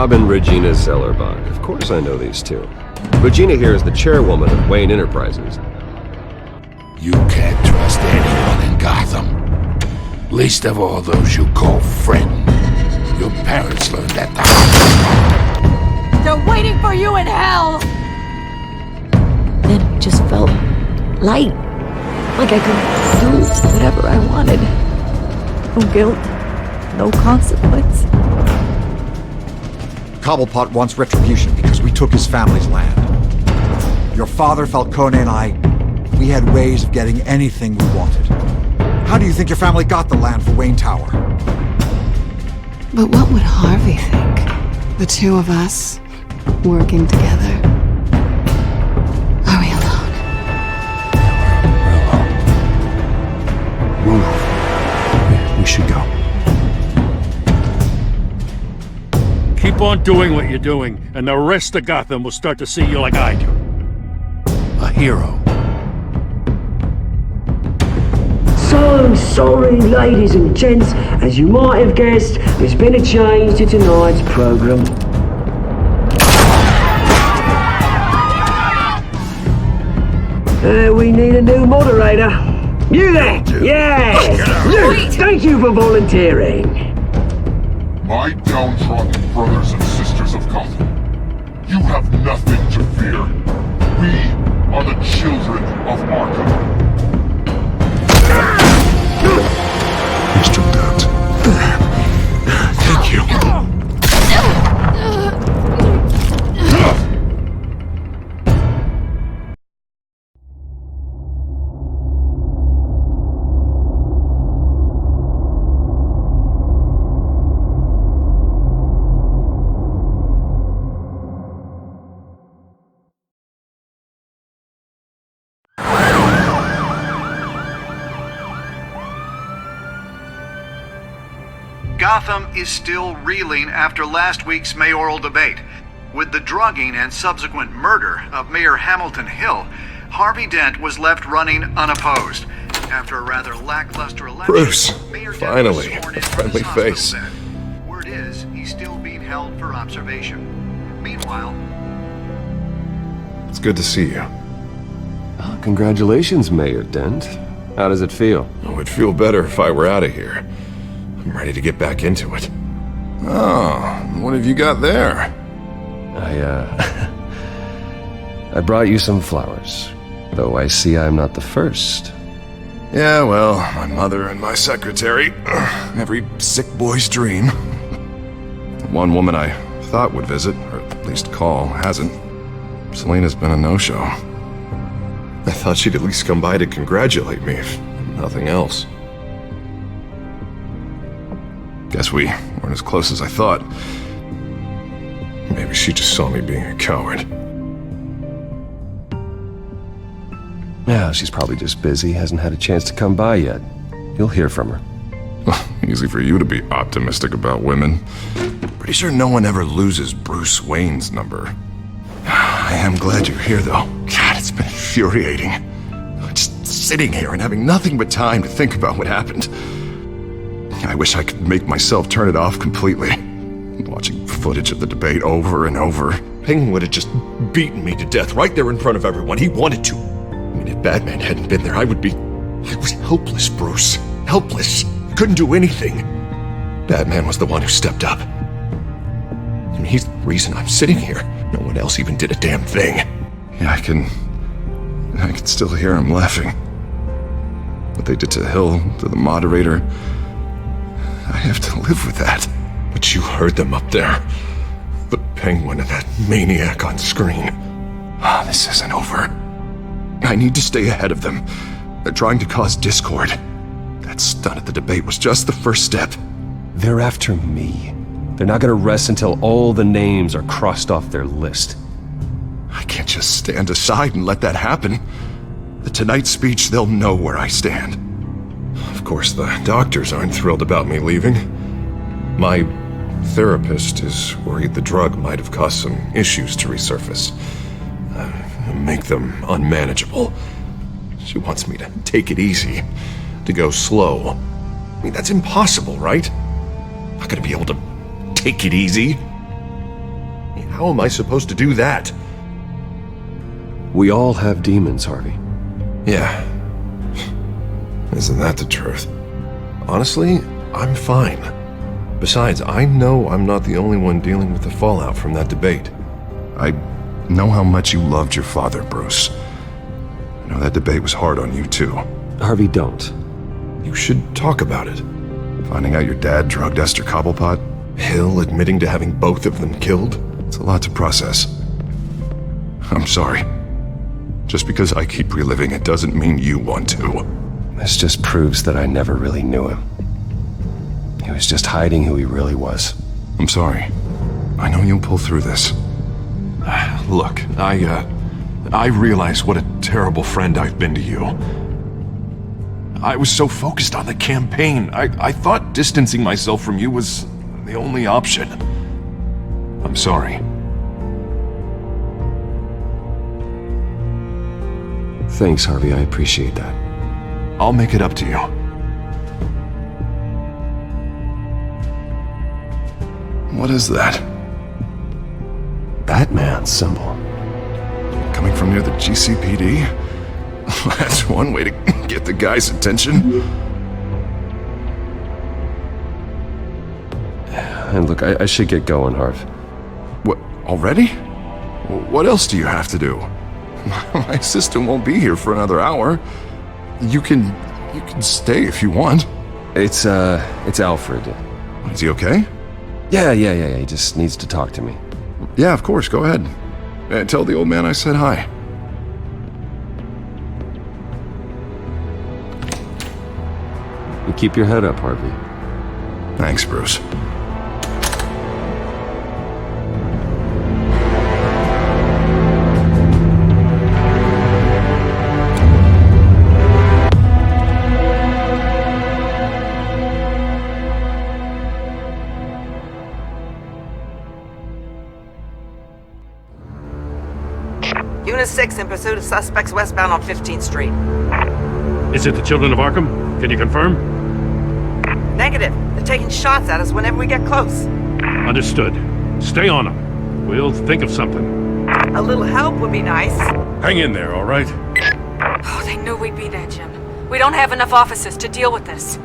Rob and Regina Zellerbach. Of course I know these two. Regina here is the chairwoman of Wayne Enterprises. You can't trust anyone in Gotham. Least of all those you call friend. Your parents learned that the hard way. They're waiting for you in hell! Then it just felt light. Like I could do whatever I wanted. No guilt, no consequence. Cobblepot wants retribution because we took his family's land. Your father, Falcone, and I, we had ways of getting anything we wanted. How do you think your family got the land for Wayne Tower? But what would Harvey think? The two of us, working together. Are we alone? We're alone. We should go. Keep on doing what you're doing, and the rest of Gotham will start to see you like I do. A hero. So sorry, ladies and gents. As you might have guessed, there's been a change to tonight's program. We need a new moderator. You there? Yes! You! Thank you for volunteering. My downtrodden brothers and sisters of Gotham, you have nothing to fear. We are the children of Arkham. Mr. Dent. Thank you. Gotham is still reeling after last week's mayoral debate. With the drugging and subsequent murder of Mayor Hamilton Hill, Harvey Dent was left running unopposed. After a rather lackluster election, Bruce, Mayor Dent finally, was sworn a into friendly his hospital face. bed. Word is, he's still being held for observation. Meanwhile, It's good to see you. Oh, congratulations, Mayor Dent. How does it feel? Oh, it'd feel better if I were out of here. I'm ready to get back into it. Oh, what have you got there? I brought you some flowers. Though I see I'm not the first. Yeah, well, my mother and my secretary. Every sick boy's dream. One woman I thought would visit, or at least call, hasn't. Selena's been a no-show. I thought she'd at least come by to congratulate me, if nothing else. Guess we weren't as close as I thought. Maybe she just saw me being a coward. Yeah, she's probably just busy, hasn't had a chance to come by yet. You'll hear from her. Easy for you to be optimistic about women. Pretty sure no one ever loses Bruce Wayne's number. I am glad you're here, though. God, it's been infuriating. Just sitting here and having nothing but time to think about what happened. I wish I could make myself turn it off completely. Watching footage of the debate over and over. Penguin would have just beaten me to death right there in front of everyone. He wanted to. I mean, if Batman hadn't been there, I was helpless, Bruce. Helpless. Couldn't do anything. Batman was the one who stepped up. I mean, he's the reason I'm sitting here. No one else even did a damn thing. Yeah, I can still hear him laughing. What they did to Hill, to the moderator. I have to live with that. But you heard them up there. The Penguin and that maniac on screen. This isn't over. I need to stay ahead of them. They're trying to cause discord. That stunt at the debate was just the first step. They're after me. They're not gonna rest until all the names are crossed off their list. I can't just stand aside and let that happen. The Tonight speech, they'll know where I stand. Of course, the doctors aren't thrilled about me leaving. My therapist is worried the drug might have caused some issues to resurface. Make them unmanageable. She wants me to take it easy, to go slow. I mean, that's impossible, right? I'm not gonna be able to take it easy. How am I supposed to do that? We all have demons, Harvey. Yeah. Isn't that the truth? Honestly, I'm fine. Besides, I know I'm not the only one dealing with the fallout from that debate. I know how much you loved your father, Bruce. I know that debate was hard on you, too. Harvey, don't. You should talk about it. Finding out your dad drugged Esther Cobblepot, Hill admitting to having both of them killed, it's a lot to process. I'm sorry. Just because I keep reliving it doesn't mean you want to. This just proves that I never really knew him. He was just hiding who he really was. I'm sorry. I know you'll pull through this. Look, I realize what a terrible friend I've been to you. I was so focused on the campaign. I thought distancing myself from you was the only option. I'm sorry. Thanks, Harvey. I appreciate that. I'll make it up to you. What is that? Batman's symbol. Coming from near the GCPD? That's one way to get the guy's attention. And look, I should get going, Harv. What, already? What else do you have to do? My assistant won't be here for another hour. You can stay if you want. It's Alfred. Is he okay? Yeah. He just needs to talk to me. Yeah, of course. Go ahead. Tell the old man I said hi. You keep your head up, Harvey. Thanks, Bruce. Unit 6 in pursuit of suspects westbound on 15th Street. Is it the Children of Arkham? Can you confirm? Negative. They're taking shots at us whenever we get close. Understood. Stay on them. We'll think of something. A little help would be nice. Hang in there, all right? Oh, they knew we'd be there, Jim. We don't have enough officers to deal with this.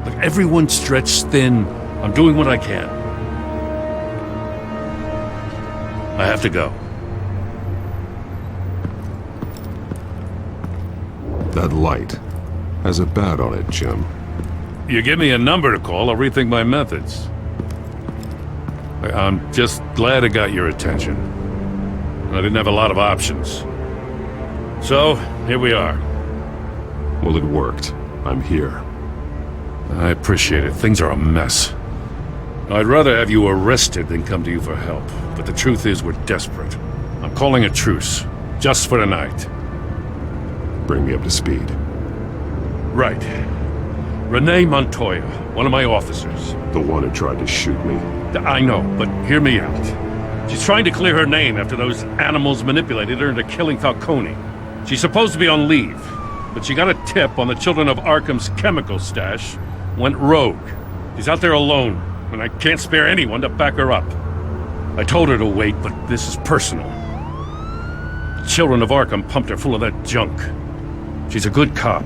Look, everyone's stretched thin. I'm doing what I can. I have to go. That light has a bat on it, Jim. You give me a number to call, I'll rethink my methods. I'm just glad it got your attention. I didn't have a lot of options. So, here we are. Well, it worked. I'm here. I appreciate it. Things are a mess. I'd rather have you arrested than come to you for help. But the truth is, we're desperate. I'm calling a truce. Just for tonight. Bring me up to speed. Right. Renee Montoya, one of my officers. The one who tried to shoot me. I know, but hear me out. She's trying to clear her name after those animals manipulated her into killing Falcone. She's supposed to be on leave, but she got a tip on the Children of Arkham's chemical stash, went rogue. She's out there alone, and I can't spare anyone to back her up. I told her to wait, but this is personal. The Children of Arkham pumped her full of that junk. She's a good cop.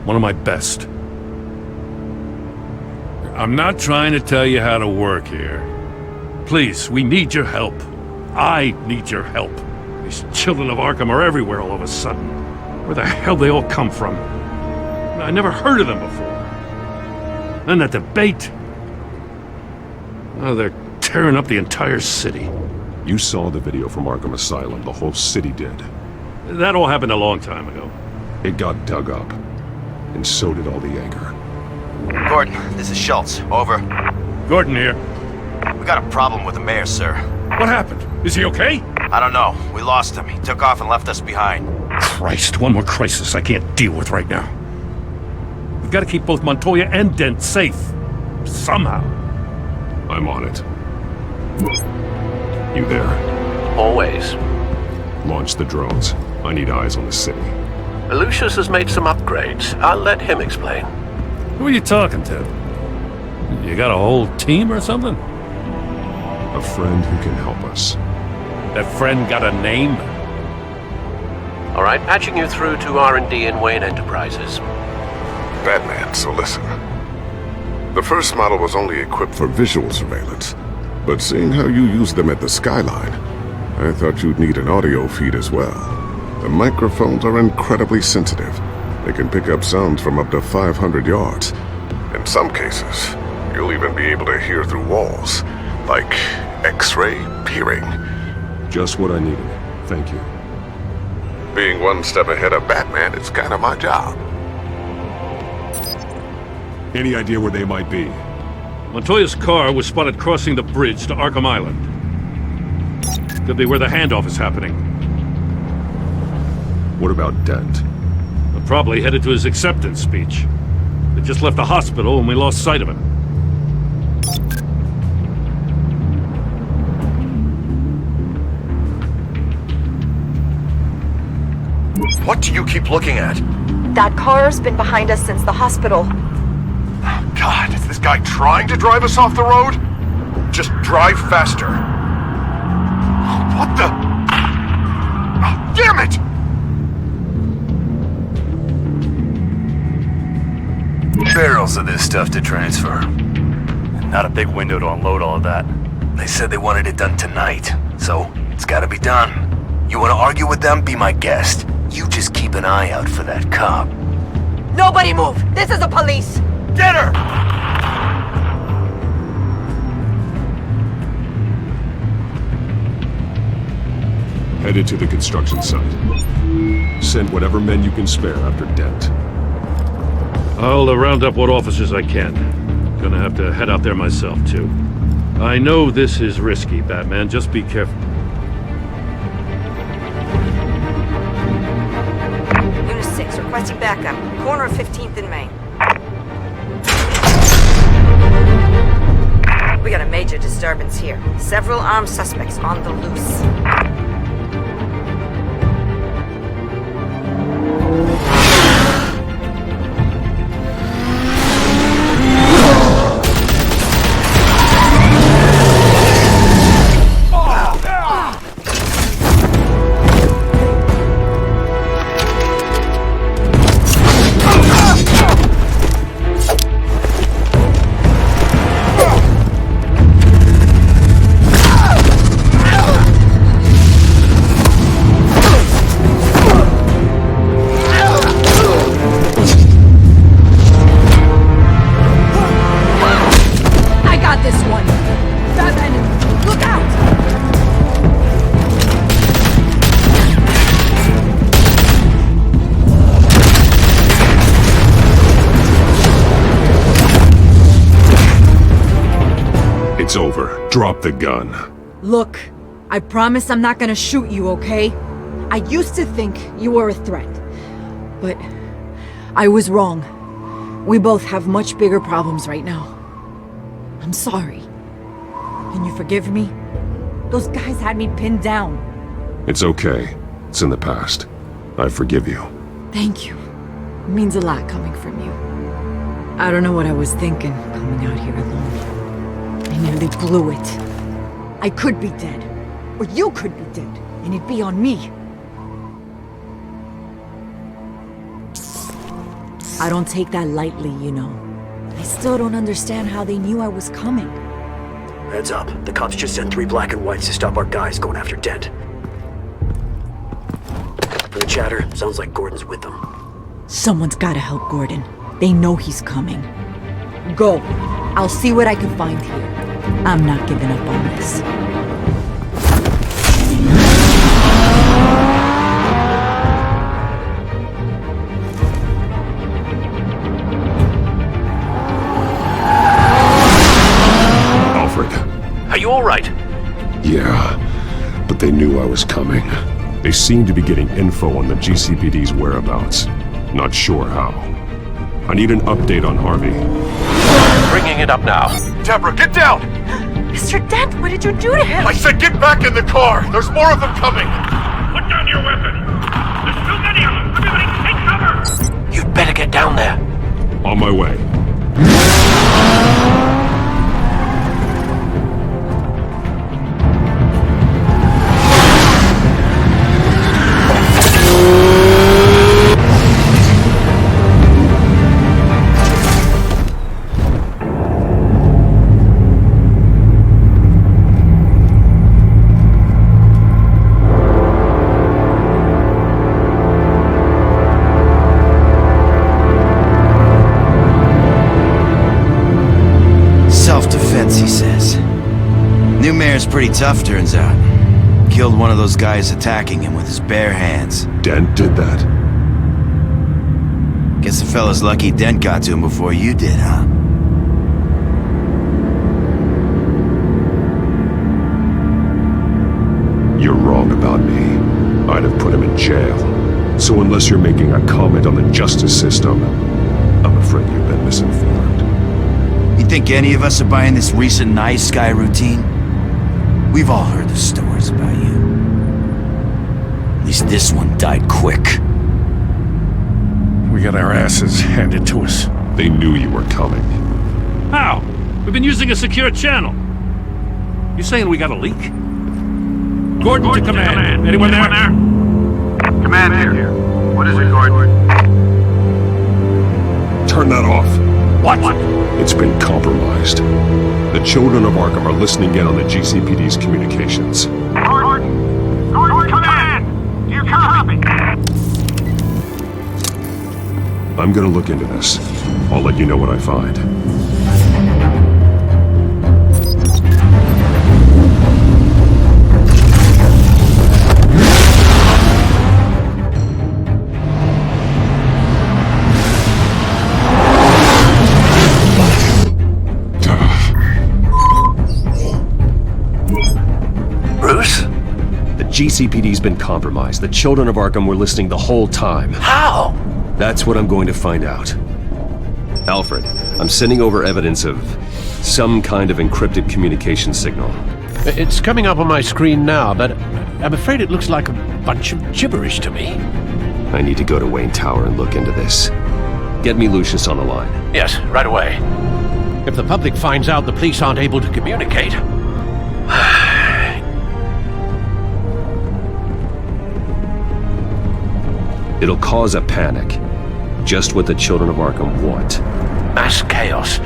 One of my best. I'm not trying to tell you how to work here. Please, we need your help. I need your help. These Children of Arkham are everywhere all of a sudden. Where the hell they all come from? I never heard of them before. And that debate. Oh, they're tearing up the entire city. You saw the video from Arkham Asylum. The whole city did. That all happened a long time ago. It got dug up. And so did all the anger. Gordon, this is Schultz. Over. Gordon here. We got a problem with the mayor, sir. What happened? Is he okay? I don't know. We lost him. He took off and left us behind. Christ, one more crisis I can't deal with right now. We've got to keep both Montoya and Dent safe. Somehow. I'm on it. You there? Always. Launch the drones. I need eyes on the city. Lucius has made some upgrades. I'll let him explain. Who are you talking to? You got a whole team or something? A friend who can help us. That friend got a name? All right, patching you through to R&D in Wayne Enterprises. Batman, so listen. The first model was only equipped for visual surveillance, but seeing how you use them at the skyline, I thought you'd need an audio feed as well. The microphones are incredibly sensitive. They can pick up sounds from up to 500 yards. In some cases, you'll even be able to hear through walls, like X-ray peering. Just what I needed. Thank you. Being one step ahead of Batman is kind of my job. Any idea where they might be? Montoya's car was spotted crossing the bridge to Arkham Island. Could be where the handoff is happening. What about Dent? They're probably headed to his acceptance speech. They just left the hospital and we lost sight of him. What do you keep looking at? That car's been behind us since the hospital. God, is this guy trying to drive us off the road? Just drive faster. What the? Oh, damn it! Barrels of this stuff to transfer. And not a big window to unload all of that. They said they wanted it done tonight, so it's gotta be done. You wanna argue with them? Be my guest. You just keep an eye out for that cop. Nobody move! This is the police! Get her! Headed to the construction site. Send whatever men you can spare after Dent. I'll round up what officers I can. Gonna have to head out there myself, too. I know this is risky, Batman. Just be careful. Unit 6, requesting backup. Corner of 15th and Main. We got a major disturbance here. Several armed suspects on the loose. It's over. Drop the gun. Look, I promise I'm not gonna shoot you, okay? I used to think you were a threat, but I was wrong. We both have much bigger problems right now. I'm sorry. Can you forgive me? Those guys had me pinned down. It's okay. It's in the past. I forgive you. Thank you. It means a lot coming from you. I don't know what I was thinking, coming out here alone. I nearly blew it. I could be dead. Or you could be dead, and it'd be on me. I don't take that lightly, you know. I still don't understand how they knew I was coming. Heads up. The cops just sent 3 black and whites to stop our guys going after Dent. For the chatter, sounds like Gordon's with them. Someone's gotta help Gordon. They know he's coming. Go. I'll see what I can find here. I'm not giving up on this. Alfred. Are you all right? Yeah, but they knew I was coming. They seem to be getting info on the GCPD's whereabouts. Not sure how. I need an update on Harvey. Bringing it up now. Deborah, get down! Mr. Dent, what did you do to him? I said get back in the car! There's more of them coming! Put down your weapon! There's too many of them! Everybody take cover! You'd better get down there. On my way. pretty tough, turns out. Killed one of those guys attacking him with his bare hands. Dent did that? Guess the fella's lucky Dent got to him before you did, huh? You're wrong about me. I'd have put him in jail. So unless you're making a comment on the justice system, I'm afraid you've been misinformed. You think any of us are buying this recent nice guy routine? We've all heard the stories about you. At least this one died quick. We got our asses handed to us. They knew you were coming. How? We've been using a secure channel. You saying we got a leak? Gordon to command. Anyone there? Command here. What is it, Gordon? Turn that off. What? It's been compromised. The children of Arkham are listening in on the GCPD's communications. Gordon! Gordon, command! Do you copy? I'm gonna look into this. I'll let you know what I find. GCPD's been compromised. The children of Arkham were listening the whole time. How? That's what I'm going to find out. Alfred, I'm sending over evidence of some kind of encrypted communication signal. It's coming up on my screen now, but I'm afraid it looks like a bunch of gibberish to me. I need to go to Wayne Tower and look into this. Get me Lucius on the line. Yes, right away. If the public finds out the police aren't able to communicate... It'll cause a panic. Just what the children of Arkham want. Mass chaos.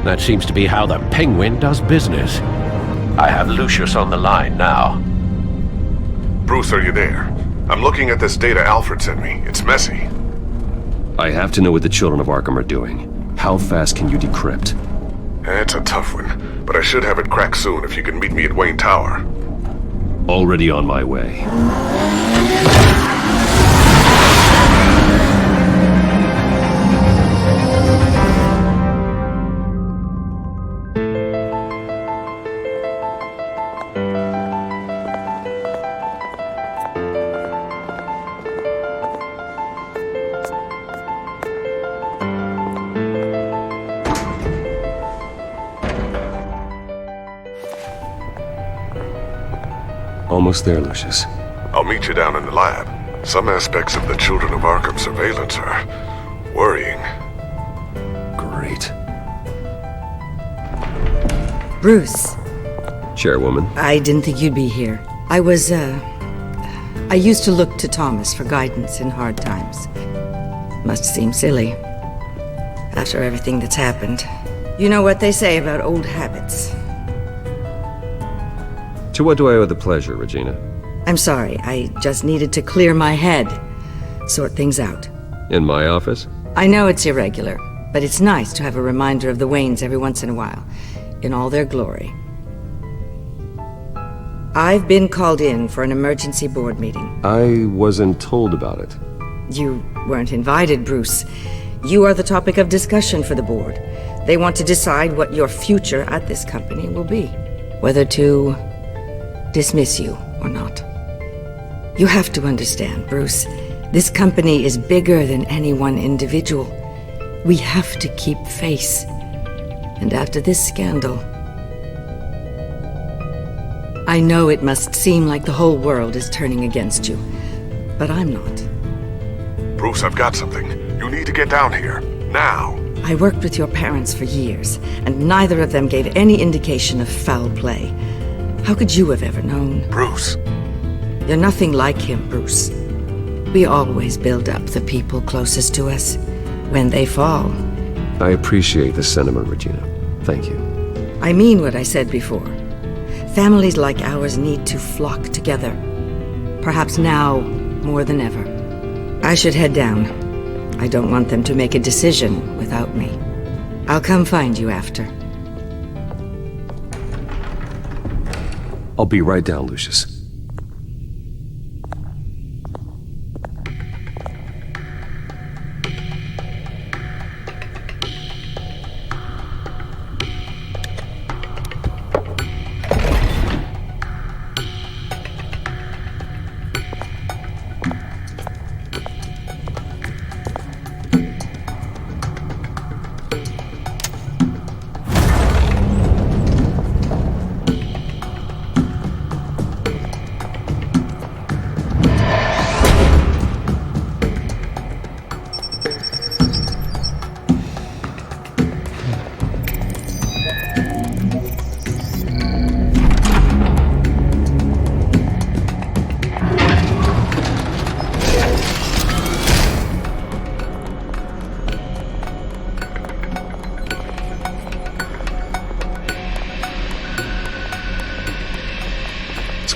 That seems to be how the Penguin does business. I have Lucius on the line now. Bruce, are you there? I'm looking at this data Alfred sent me. It's messy. I have to know what the children of Arkham are doing. How fast can you decrypt? It's a tough one, but I should have it cracked soon if you can meet me at Wayne Tower. Already on my way. Almost there, Lucius. I'll meet you down in the lab. Some aspects of the Children of Arkham surveillance are worrying. Great. Bruce. Chairwoman. I didn't think you'd be here. I used to look to Thomas for guidance in hard times. Must seem silly. After everything that's happened. You know what they say about old habits. To what do I owe the pleasure, Regina? I'm sorry, I just needed to clear my head. Sort things out. In my office? I know it's irregular, but it's nice to have a reminder of the Waynes every once in a while, in all their glory. I've been called in for an emergency board meeting. I wasn't told about it. You weren't invited, Bruce. You are the topic of discussion for the board. They want to decide what your future at this company will be. Whether to dismiss you or not. You have to understand, Bruce. This company is bigger than any one individual. We have to keep face. And after this scandal... I know it must seem like the whole world is turning against you, but I'm not. Bruce, I've got something. You need to get down here. Now. I worked with your parents for years, and neither of them gave any indication of foul play. How could you have ever known? Bruce. You're nothing like him, Bruce. We always build up the people closest to us. When they fall... I appreciate the sentiment, Regina. Thank you. I mean what I said before. Families like ours need to flock together. Perhaps now, more than ever. I should head down. I don't want them to make a decision without me. I'll come find you after. I'll be right down, Lucius.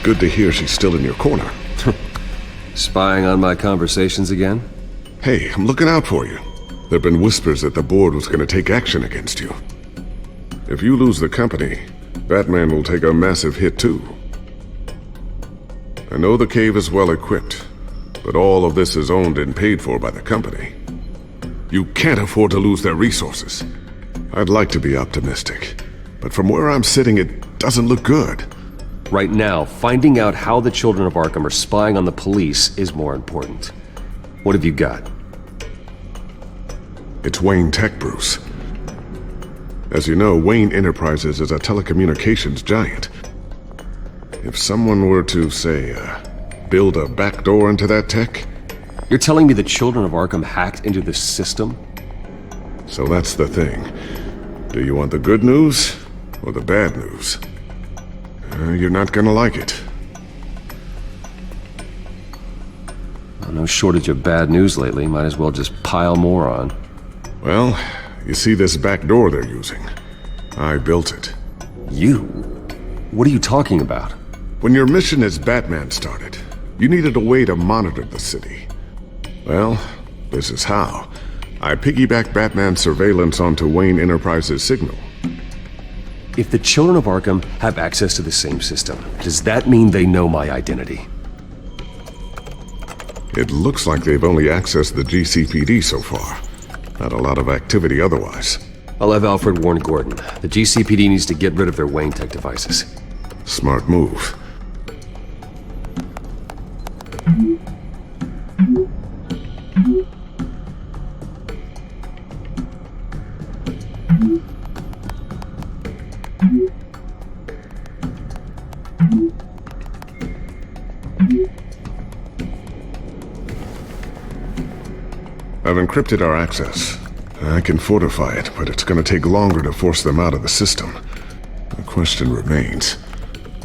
Good to hear she's still in your corner. Spying on my conversations again? Hey, I'm looking out for you. There've been whispers that the board was going to take action against you. If you lose the company, Batman will take a massive hit too. I know the cave is well equipped, but all of this is owned and paid for by the company. You can't afford to lose their resources. I'd like to be optimistic, but from where I'm sitting, it doesn't look good. Right now, finding out how the children of Arkham are spying on the police is more important. What have you got? It's Wayne Tech, Bruce. As you know, Wayne Enterprises is a telecommunications giant. If someone were to, say, build a backdoor into that tech... You're telling me the children of Arkham hacked into this system? So that's the thing. Do you want the good news or the bad news? You're not gonna like it. Well, no shortage of bad news lately. Might as well just pile more on. Well, you see this back door they're using? I built it. You? What are you talking about? When your mission as Batman started, you needed a way to monitor the city. Well, this is how. I piggybacked Batman's surveillance onto Wayne Enterprises' signal. If the children of Arkham have access to the same system, does that mean they know my identity? It looks like they've only accessed the GCPD so far. Not a lot of activity otherwise. I'll have Alfred warn Gordon. The GCPD needs to get rid of their Wayne Tech devices. Smart move. I've encrypted our access. I can fortify it, but it's gonna take longer to force them out of the system. The question remains,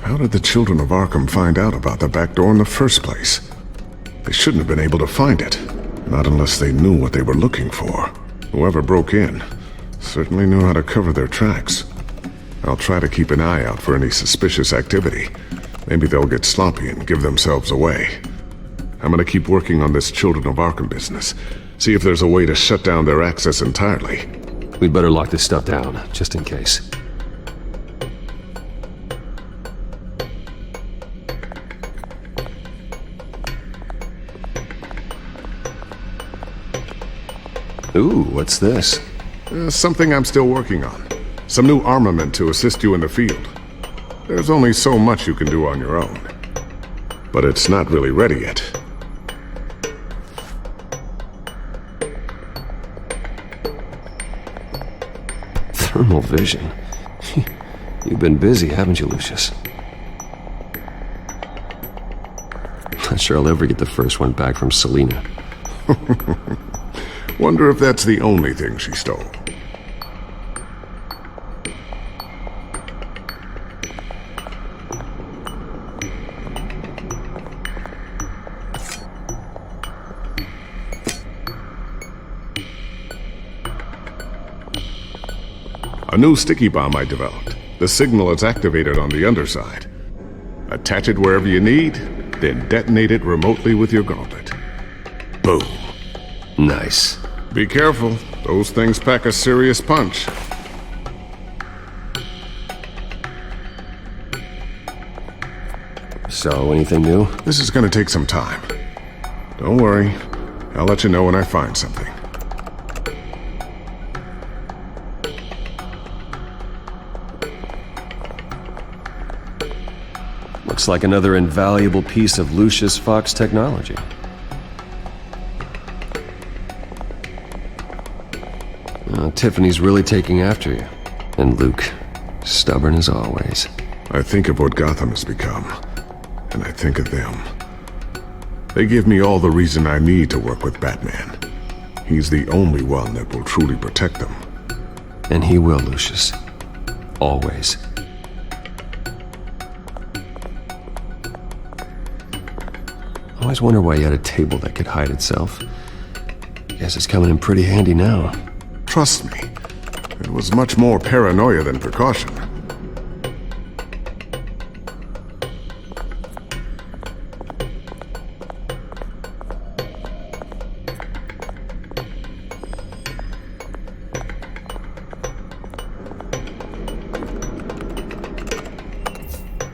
how did the children of Arkham find out about the back door in the first place? They shouldn't have been able to find it. Not unless they knew what they were looking for. Whoever broke in certainly knew how to cover their tracks. I'll try to keep an eye out for any suspicious activity. Maybe they'll get sloppy and give themselves away. I'm gonna keep working on this Children of Arkham business. See if there's a way to shut down their access entirely. We'd better lock this stuff down, just in case. Ooh, what's this? Something I'm still working on. Some new armament to assist you in the field. There's only so much you can do on your own. But it's not really ready yet. Thermal vision. You've been busy, haven't you, Lucius? Not sure I'll ever get the first one back from Selina. Wonder if that's the only thing she stole. A new sticky bomb I developed. The signal is activated on the underside. Attach it wherever you need, then detonate it remotely with your gauntlet. Boom. Nice. Be careful. Those things pack a serious punch. So, anything new? This is gonna take some time. Don't worry. I'll let you know when I find something. Looks like another invaluable piece of Lucius Fox technology. Tiffany's really taking after you. And Luke, stubborn as always. I think of what Gotham has become, and I think of them. They give me all the reason I need to work with Batman. He's the only one that will truly protect them. And he will, Lucius. Always. I always wonder why you had a table that could hide itself. Guess it's coming in pretty handy now. Trust me, it was much more paranoia than precaution.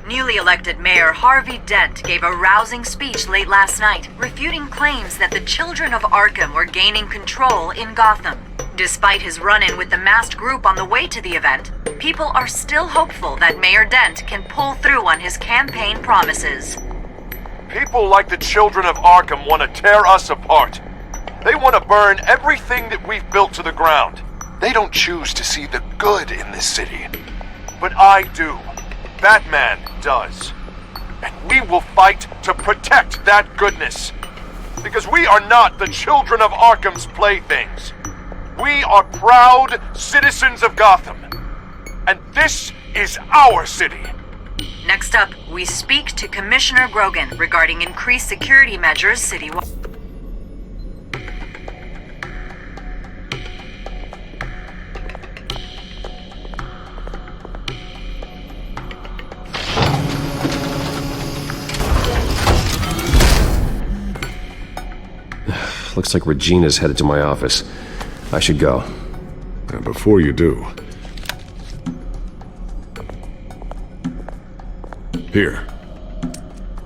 Newly elected Mayor Harvey Dent gave a rousing speech late last night, refuting claims that the children of Arkham were gaining control in Gotham. Despite his run-in with the masked group on the way to the event, people are still hopeful that Mayor Dent can pull through on his campaign promises. People like the children of Arkham want to tear us apart. They want to burn everything that we've built to the ground. They don't choose to see the good in this city. But I do. Batman does. And we will fight to protect that goodness. Because we are not the children of Arkham's playthings. We are proud citizens of Gotham. And this is our city. Next up, we speak to Commissioner Grogan regarding increased security measures citywide. Looks like Regina's headed to my office. I should go. And before you do... Here.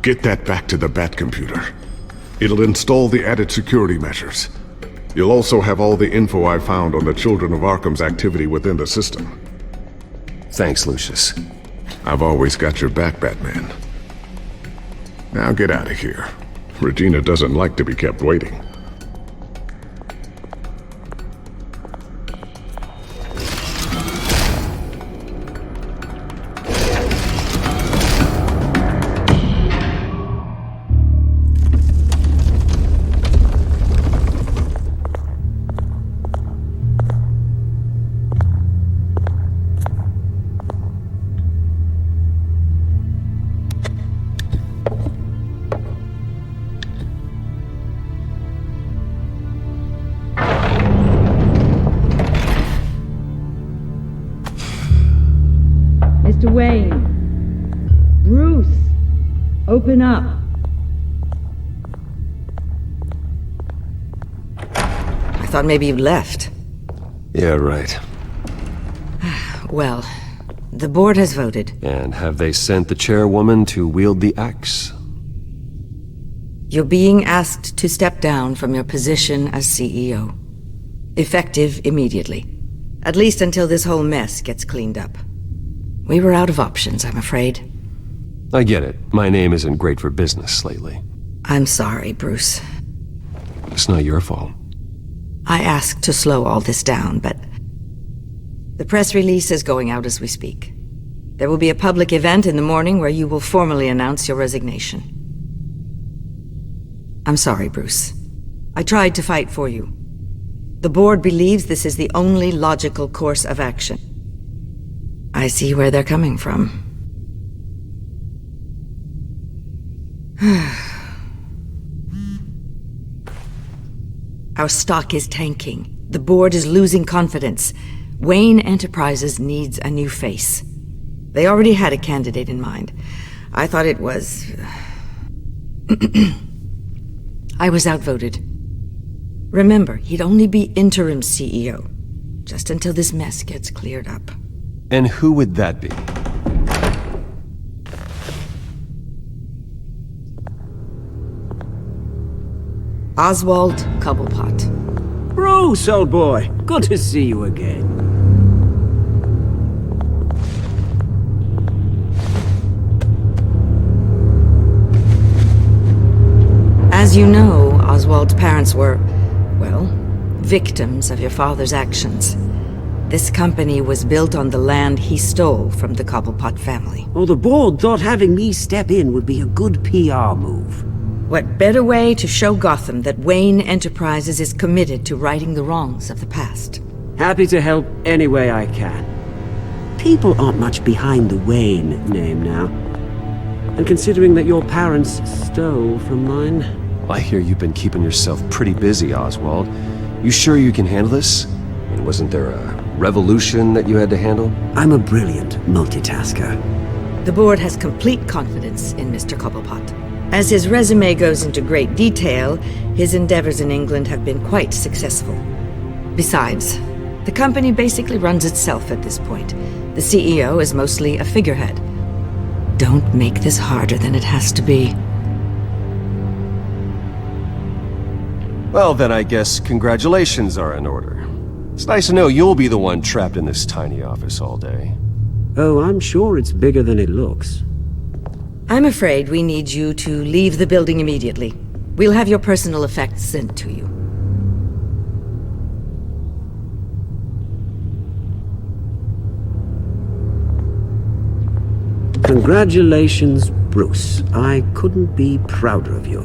Get that back to the Bat computer. It'll install the added security measures. You'll also have all the info I found on the Children of Arkham's activity within the system. Thanks, Lucius. I've always got your back, Batman. Now get out of here. Regina doesn't like to be kept waiting. Mr. Wayne. Bruce. Open up. I thought maybe you'd left. Yeah, right. Well, the board has voted. And have they sent the chairwoman to wield the axe? You're being asked to step down from your position as CEO. Effective immediately. At least until this whole mess gets cleaned up. We were out of options, I'm afraid. I get it. My name isn't great for business lately. I'm sorry, Bruce. It's not your fault. I asked to slow all this down, but... the press release is going out as we speak. There will be a public event in the morning where you will formally announce your resignation. I'm sorry, Bruce. I tried to fight for you. The board believes this is the only logical course of action. I see where they're coming from. Our stock is tanking. The board is losing confidence. Wayne Enterprises needs a new face. They already had a candidate in mind. I thought it was... I was outvoted. Remember, he'd only be interim CEO, just until this mess gets cleared up. And who would that be? Oswald Cobblepot. Bruce, old boy. Good to see you again. As you know, Oswald's parents were, well, victims of your father's actions. This company was built on the land he stole from the Cobblepot family. Oh, the board thought having me step in would be a good PR move. What better way to show Gotham that Wayne Enterprises is committed to righting the wrongs of the past? Happy to help any way I can. People aren't much behind the Wayne name now. And considering that your parents stole from mine... I hear you've been keeping yourself pretty busy, Oswald. You sure you can handle this? I mean, wasn't there a revolution that you had to handle? I'm a brilliant multitasker. The board has complete confidence in Mr. Cobblepot. As his resume goes into great detail, his endeavors in England have been quite successful. Besides, the company basically runs itself at this point. The CEO is mostly a figurehead. Don't make this harder than it has to be. Well, then I guess congratulations are in order. It's nice to know you'll be the one trapped in this tiny office all day. Oh, I'm sure it's bigger than it looks. I'm afraid we need you to leave the building immediately. We'll have your personal effects sent to you. Congratulations, Bruce. I couldn't be prouder of you.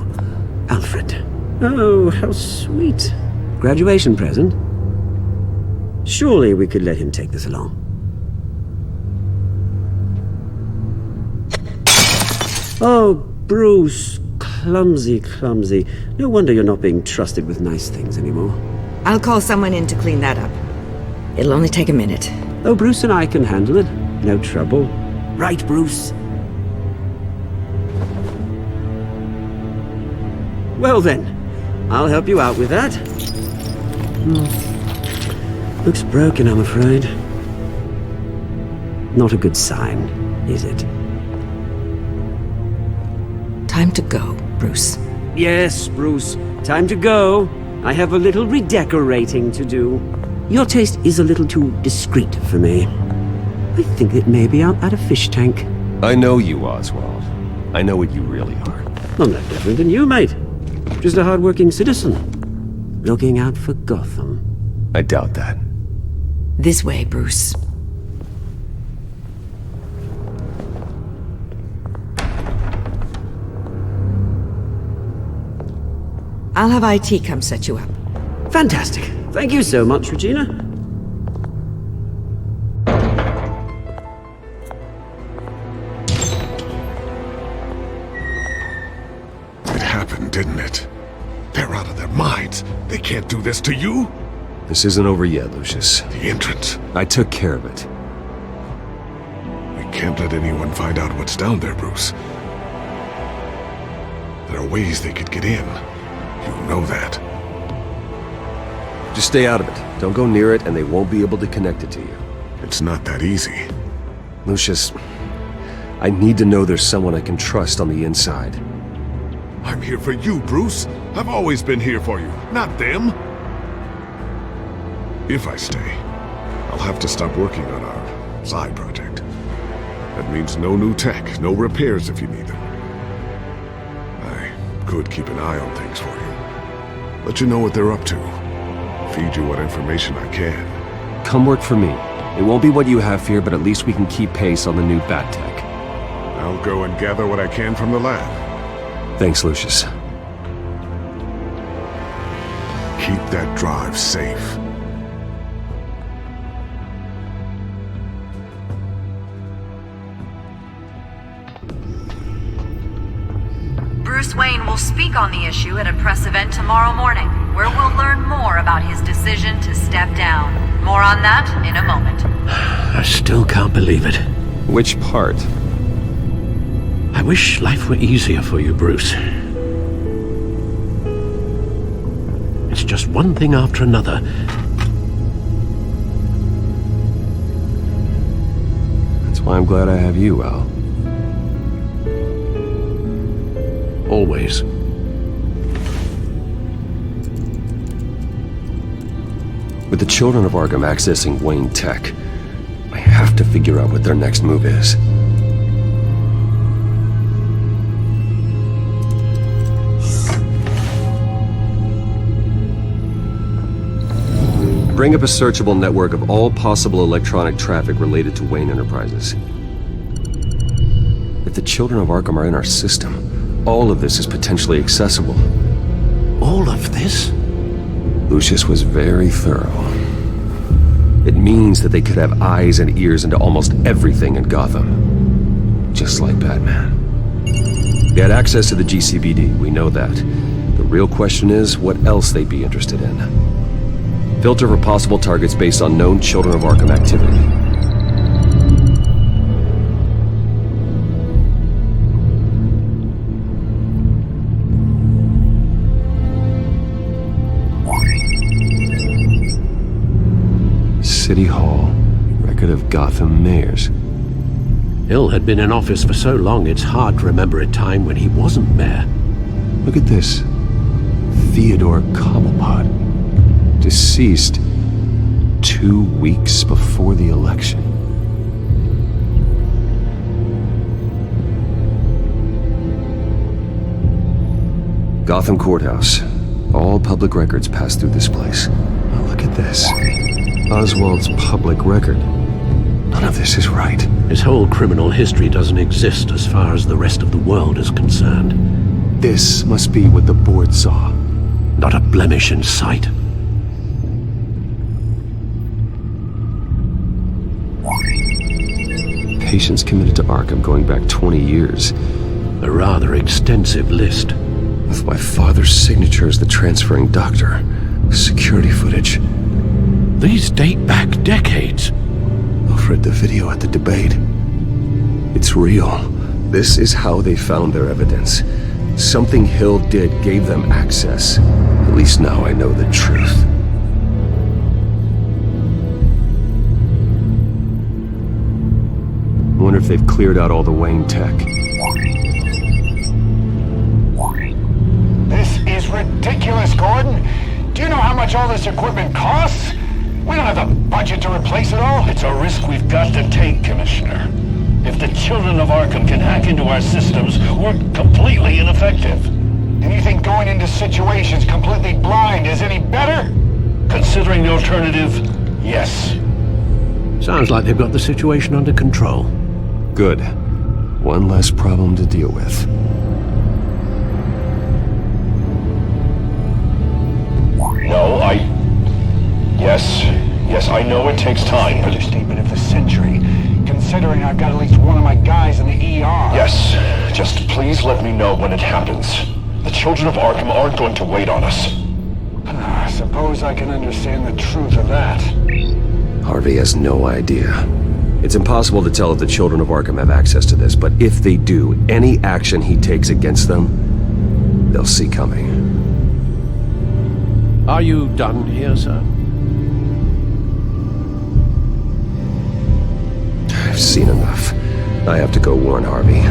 Alfred. Oh, how sweet. Graduation present? Surely we could let him take this along. Oh, Bruce. Clumsy, clumsy. No wonder you're not being trusted with nice things anymore. I'll call someone in to clean that up. It'll only take a minute. Oh, Bruce and I can handle it. No trouble. Right, Bruce? Well then, I'll help you out with that. Looks broken, I'm afraid. Not a good sign, is it? Time to go, Bruce. Yes, Bruce. Time to go. I have a little redecorating to do. Your taste is a little too discreet for me. I think that maybe I'm at a fish tank. I know you, Oswald. I know what you really are. I'm no different than you, mate. Just a hard-working citizen. Looking out for Gotham. I doubt that. This way, Bruce. I'll have IT come set you up. Fantastic. Thank you so much, Regina. It happened, didn't it? They're out of their minds. They can't do this to you. This isn't over yet, Lucius. The entrance. I took care of it. We can't let anyone find out what's down there, Bruce. There are ways they could get in. You know that. Just stay out of it. Don't go near it, and they won't be able to connect it to you. It's not that easy. Lucius, I need to know there's someone I can trust on the inside. I'm here for you, Bruce. I've always been here for you, not them. If I stay, I'll have to stop working on our side project. That means no new tech, no repairs if you need them. I could keep an eye on things for you. Let you know what they're up to. Feed you what information I can. Come work for me. It won't be what you have here, but at least we can keep pace on the new bat tech. I'll go and gather what I can from the lab. Thanks, Lucius. Keep that drive safe. Bruce Wayne will speak on the issue at a press event tomorrow morning, where we'll learn more about his decision to step down. More on that in a moment. I still can't believe it. Which part? I wish life were easier for you, Bruce. It's just one thing after another. That's why I'm glad I have you, Al. Always. With the children of Arkham accessing Wayne Tech, I have to figure out what their next move is. Bring up a searchable network of all possible electronic traffic related to Wayne Enterprises. If the children of Arkham are in our system, all of this is potentially accessible. All of this? Lucius was very thorough. It means that they could have eyes and ears into almost everything in Gotham. Just like Batman. They had access to the GCPD, we know that. The real question is, what else they'd be interested in. Filter for possible targets based on known Children of Arkham activity. City Hall, record of Gotham mayors. Hill had been in office for so long, it's hard to remember a time when he wasn't mayor. Look at this. Theodore Cobblepot. Deceased 2 weeks before the election. Gotham Courthouse. All public records pass through this place. Oh, look at this. Oswald's public record. None of this is right. His whole criminal history doesn't exist as far as the rest of the world is concerned. This must be what the board saw. Not a blemish in sight. Patients committed to Arkham going back 20 years. A rather extensive list. With my father's signature as the transferring doctor. Security footage. These date back decades. I've read the video at the debate. It's real. This is how they found their evidence. Something Hill did gave them access. At least now I know the truth. I wonder if they've cleared out all the Wayne tech. This is ridiculous, Gordon. Do you know how much all this equipment costs? We don't have the budget to replace it all. It's a risk we've got to take, Commissioner. If the children of Arkham can hack into our systems, we're completely ineffective. And you think going into situations completely blind is any better? Considering the alternative, yes. Sounds like they've got the situation under control. Good. One less problem to deal with. No, Yes, I know it takes time, but... Understatement of the century, considering I've got at least one of my guys in the ER. Yes, just please let me know when it happens. The children of Arkham aren't going to wait on us. I suppose I can understand the truth of that. Harvey has no idea. It's impossible to tell if the children of Arkham have access to this, but if they do, any action he takes against them, they'll see coming. Are you done here, sir? I've seen enough. I have to go warn Harvey.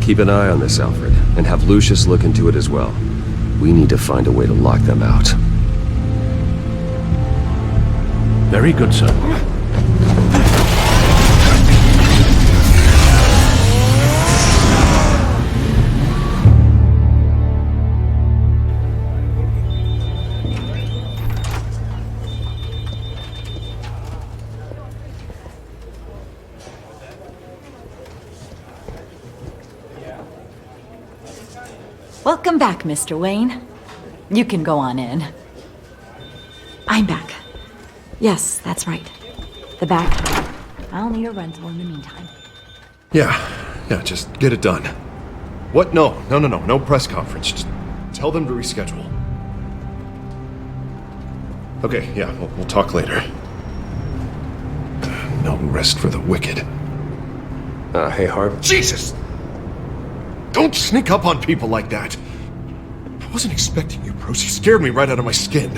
Keep an eye on this, Alfred, and have Lucius look into it as well. We need to find a way to lock them out. Very good, sir. Welcome back, Mr. Wayne. You can go on in. I'm back. Yes, that's right. The back. I'll need a rental in the meantime. Yeah, just get it done. What? No press conference. Just tell them to reschedule. Okay, yeah, we'll talk later. No rest for the wicked. Hey, Harv. Jesus! Don't sneak up on people like that! I wasn't expecting you, Bruce. You scared me right out of my skin.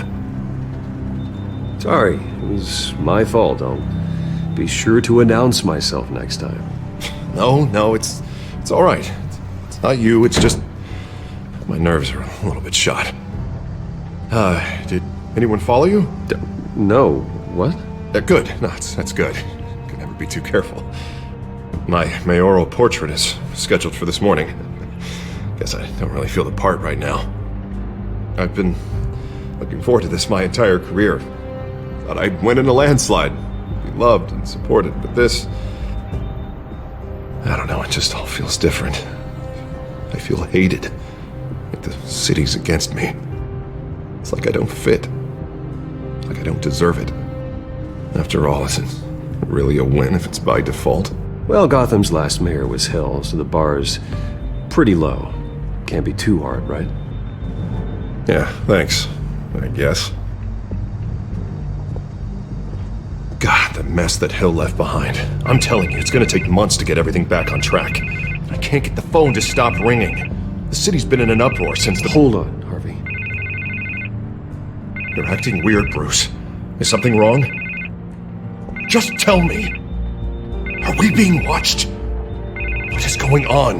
Sorry, it was my fault. I'll be sure to announce myself next time. No, it's all right. It's not you, it's just my nerves are a little bit shot. Did anyone follow you? No. What? Good. No, that's good. Can never be too careful. My mayoral portrait is scheduled for this morning. Guess I don't really feel the part right now. I've been looking forward to this my entire career. Thought I'd win in a landslide. Be loved and supported, but this... I don't know, it just all feels different. I feel hated. Like the city's against me. It's like I don't fit. Like I don't deserve it. After all, is it really a win if it's by default? Well, Gotham's last mayor was Hill, so the bar's pretty low. Can't be too hard, right? Yeah, thanks, I guess. God, the mess that Hill left behind. I'm telling you, it's gonna take months to get everything back on track. I can't get the phone to stop ringing. The city's been in an uproar since the... Hold on, Harvey. You're acting weird, Bruce. Is something wrong? Just tell me. Are we being watched? What is going on?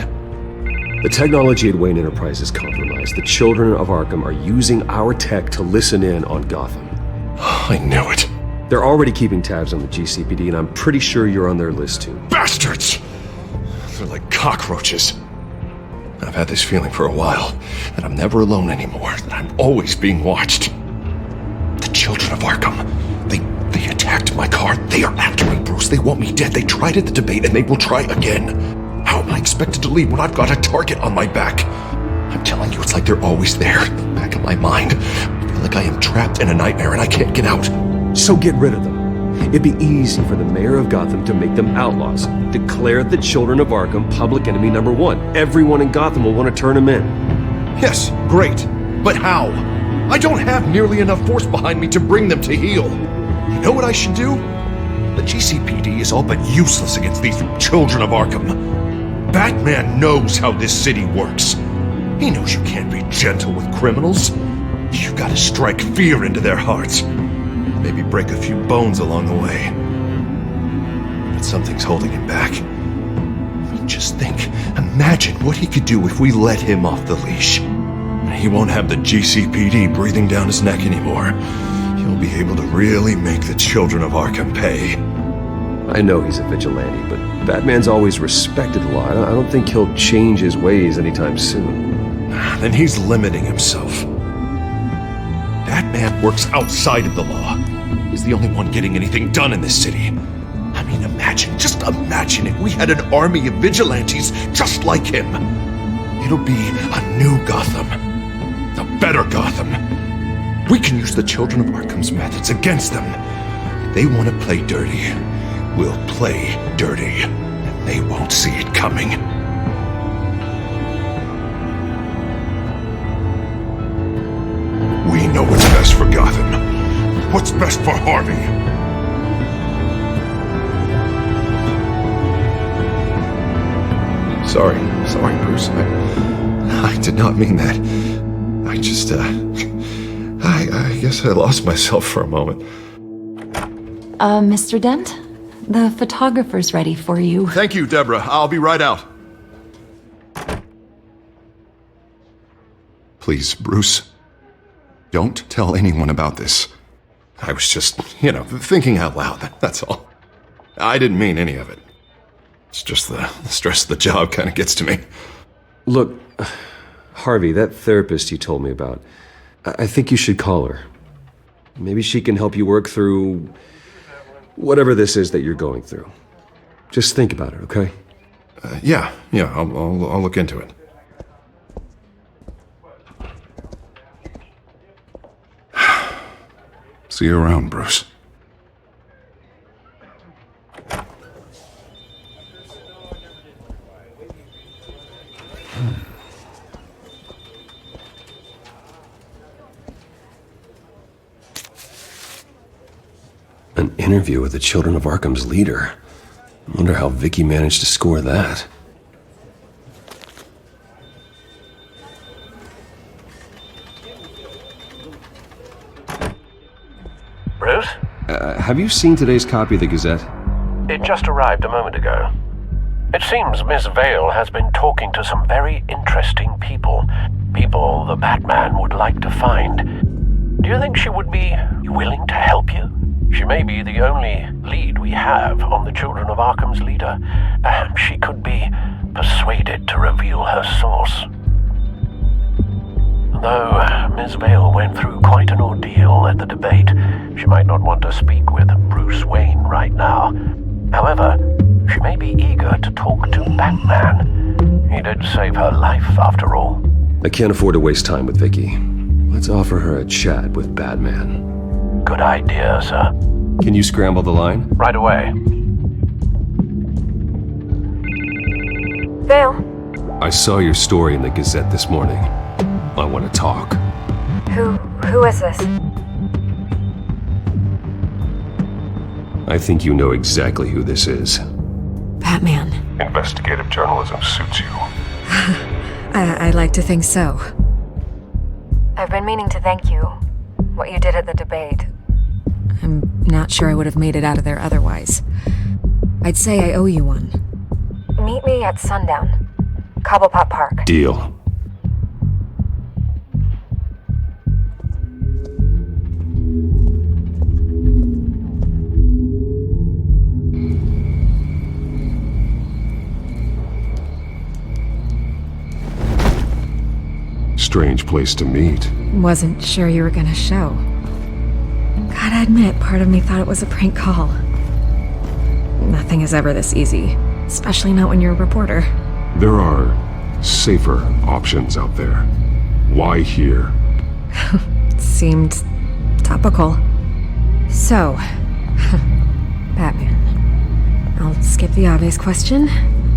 The technology at Wayne Enterprise is compromised. The children of Arkham are using our tech to listen in on Gotham. I knew it. They're already keeping tabs on the GCPD, and I'm pretty sure you're on their list too. Bastards! They're like cockroaches. I've had this feeling for a while, that I'm never alone anymore, that I'm always being watched. The children of Arkham, they attacked my car. They are after me, Bruce. They want me dead. They tried at the debate, and they will try again. How am I expected to leave when I've got a target on my back? I'm telling you, it's like they're always there, in the back of my mind. I feel like I am trapped in a nightmare and I can't get out. So get rid of them. It'd be easy for the mayor of Gotham to make them outlaws. Declare the children of Arkham public enemy number 1. Everyone in Gotham will want to turn them in. Yes, great. But how? I don't have nearly enough force behind me to bring them to heel. You know what I should do? The GCPD is all but useless against these children of Arkham. Batman knows how this city works. He knows you can't be gentle with criminals. You've got to strike fear into their hearts. Maybe break a few bones along the way. But something's holding him back. I mean, just think. Imagine what he could do if we let him off the leash. He won't have the GCPD breathing down his neck anymore. He'll be able to really make the children of Arkham pay. I know he's a vigilante, but Batman's always respected the law. I don't think he'll change his ways anytime soon. Then he's limiting himself. Batman works outside of the law. He's the only one getting anything done in this city. I mean, just imagine if we had an army of vigilantes just like him. It'll be a new Gotham. A better Gotham. We can use the children of Arkham's methods against them. If they want to play dirty, we'll play dirty. And they won't see it coming. We know what's best for Gotham. What's best for Harvey? Sorry, Bruce. I did not mean that. I just, I guess I lost myself for a moment. Mr. Dent? The photographer's ready for you. Thank you, Deborah. I'll be right out. Please, Bruce. Don't tell anyone about this. I was just, thinking out loud, that's all. I didn't mean any of it. It's just the stress of the job kind of gets to me. Look, Harvey, that therapist you told me about, I think you should call her. Maybe she can help you work through whatever this is that you're going through. Just think about it, okay? Yeah, I'll look into it. See you around, Bruce. An interview with the Children of Arkham's leader. I wonder how Vicky managed to score that. Bruce? Have you seen today's copy of the Gazette? It just arrived a moment ago. It seems Miss Vale has been talking to some very interesting people. People the Batman would like to find. Do you think she would be willing to help you? She may be the only lead we have on the Children of Arkham's leader. Perhaps she could be persuaded to reveal her source. Though Ms. Vale went through quite an ordeal at the debate, she might not want to speak with Bruce Wayne right now. However, she may be eager to talk to Batman. He did save her life, after all. I can't afford to waste time with Vicky. Let's offer her a chat with Batman. Good idea, sir. Can you scramble the line? Right away. Vale? I saw your story in the Gazette this morning. I want to talk. Who is this? I think you know exactly who this is. Batman. Investigative journalism suits you. I'd like to think so. I've been meaning to thank you. What you did at the debate. I'm not sure I would have made it out of there otherwise. I'd say I owe you one. Meet me at sundown. Cobblepot Park. Deal. Strange place to meet. Wasn't sure you were gonna show. Gotta admit, part of me thought it was a prank call. Nothing is ever this easy, especially not when you're a reporter. There are safer options out there. Why here? Seemed topical. So, Batman. I'll skip the obvious question.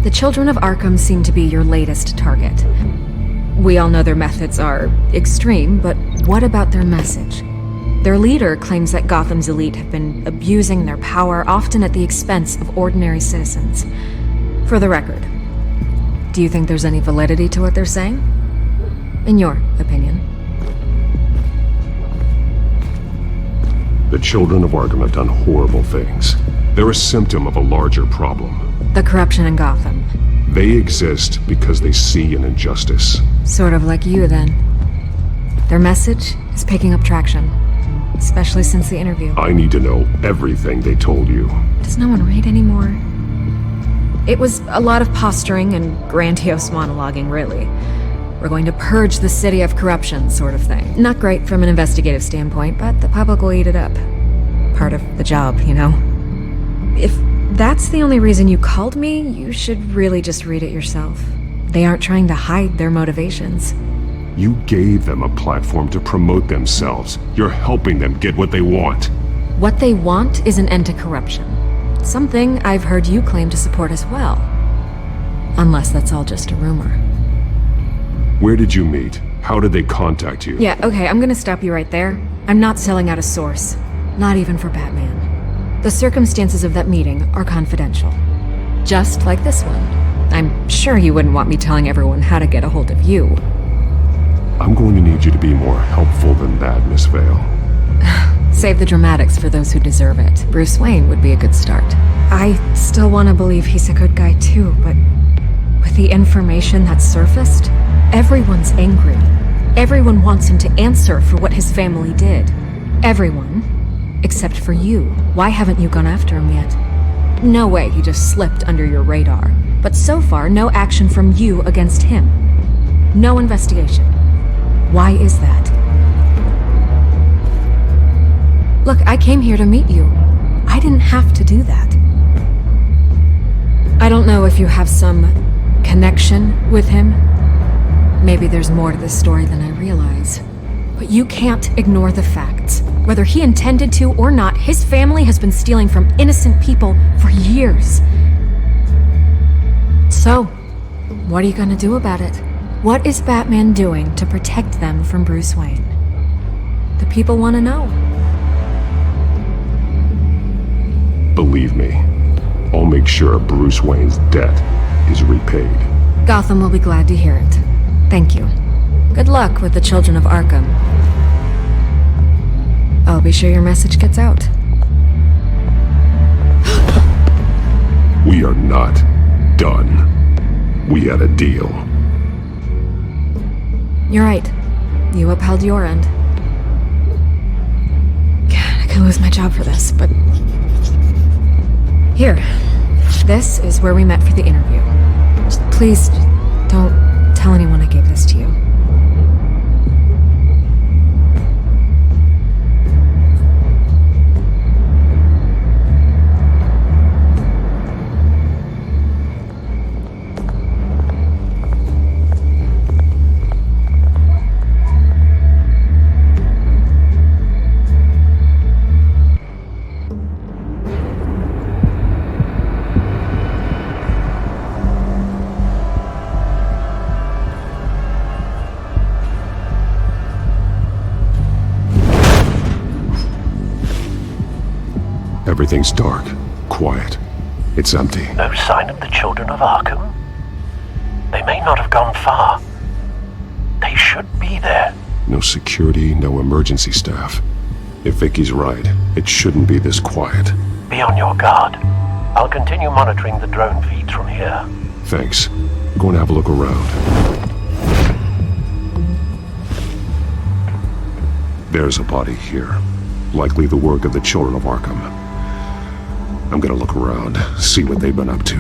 The Children of Arkham seem to be your latest target. We all know their methods are extreme, but what about their message? Their leader claims that Gotham's elite have been abusing their power, often at the expense of ordinary citizens. For the record, do you think there's any validity to what they're saying? In your opinion? The Children of Arkham have done horrible things. They're a symptom of a larger problem. The corruption in Gotham. They exist because they see an injustice. Sort of like you, then. Their message is picking up traction, especially since the interview. I need to know everything they told you. Does no one read anymore? It was a lot of posturing and grandiose monologuing, really. We're going to purge the city of corruption, sort of thing. Not great from an investigative standpoint, but the public will eat it up. Part of the job, you know? If that's the only reason you called me, you should really just read it yourself. They aren't trying to hide their motivations. You gave them a platform to promote themselves. You're helping them get what they want. What they want is an end to corruption. Something I've heard you claim to support as well. Unless that's all just a rumor. Where did you meet? How did they contact you? Yeah, okay, I'm gonna stop you right there. I'm not selling out a source. Not even for Batman. The circumstances of that meeting are confidential. Just like this one. I'm sure you wouldn't want me telling everyone how to get a hold of you. I'm going to need you to be more helpful than that, Miss Vale. Save the dramatics for those who deserve it. Bruce Wayne would be a good start. I still want to believe he's a good guy too, but with the information that surfaced, everyone's angry. Everyone wants him to answer for what his family did. Everyone. Except for you. Why haven't you gone after him yet? No way he just slipped under your radar. But so far, no action from you against him. No investigation. Why is that? Look, I came here to meet you. I didn't have to do that. I don't know if you have some connection with him. Maybe there's more to this story than I realize. But you can't ignore the facts. Whether he intended to or not, his family has been stealing from innocent people for years. So, what are you gonna do about it? What is Batman doing to protect them from Bruce Wayne? The people want to know. Believe me, I'll make sure Bruce Wayne's debt is repaid. Gotham will be glad to hear it. Thank you. Good luck with the Children of Arkham. I'll be sure your message gets out. We are not done. We had a deal. You're right. You upheld your end. lose my job for this, but... Here. This is where we met for the interview. Just please, don't tell anyone I gave this to you. Everything's dark, quiet. It's empty. No sign of the children of Arkham? They may not have gone far. They should be there. No security, no emergency staff. If Vicky's right, it shouldn't be this quiet. Be on your guard. I'll continue monitoring the drone feeds from here. Thanks. I'm going to have a look around. There's a body here. Likely the work of the children of Arkham. I'm gonna look around, see what they've been up to.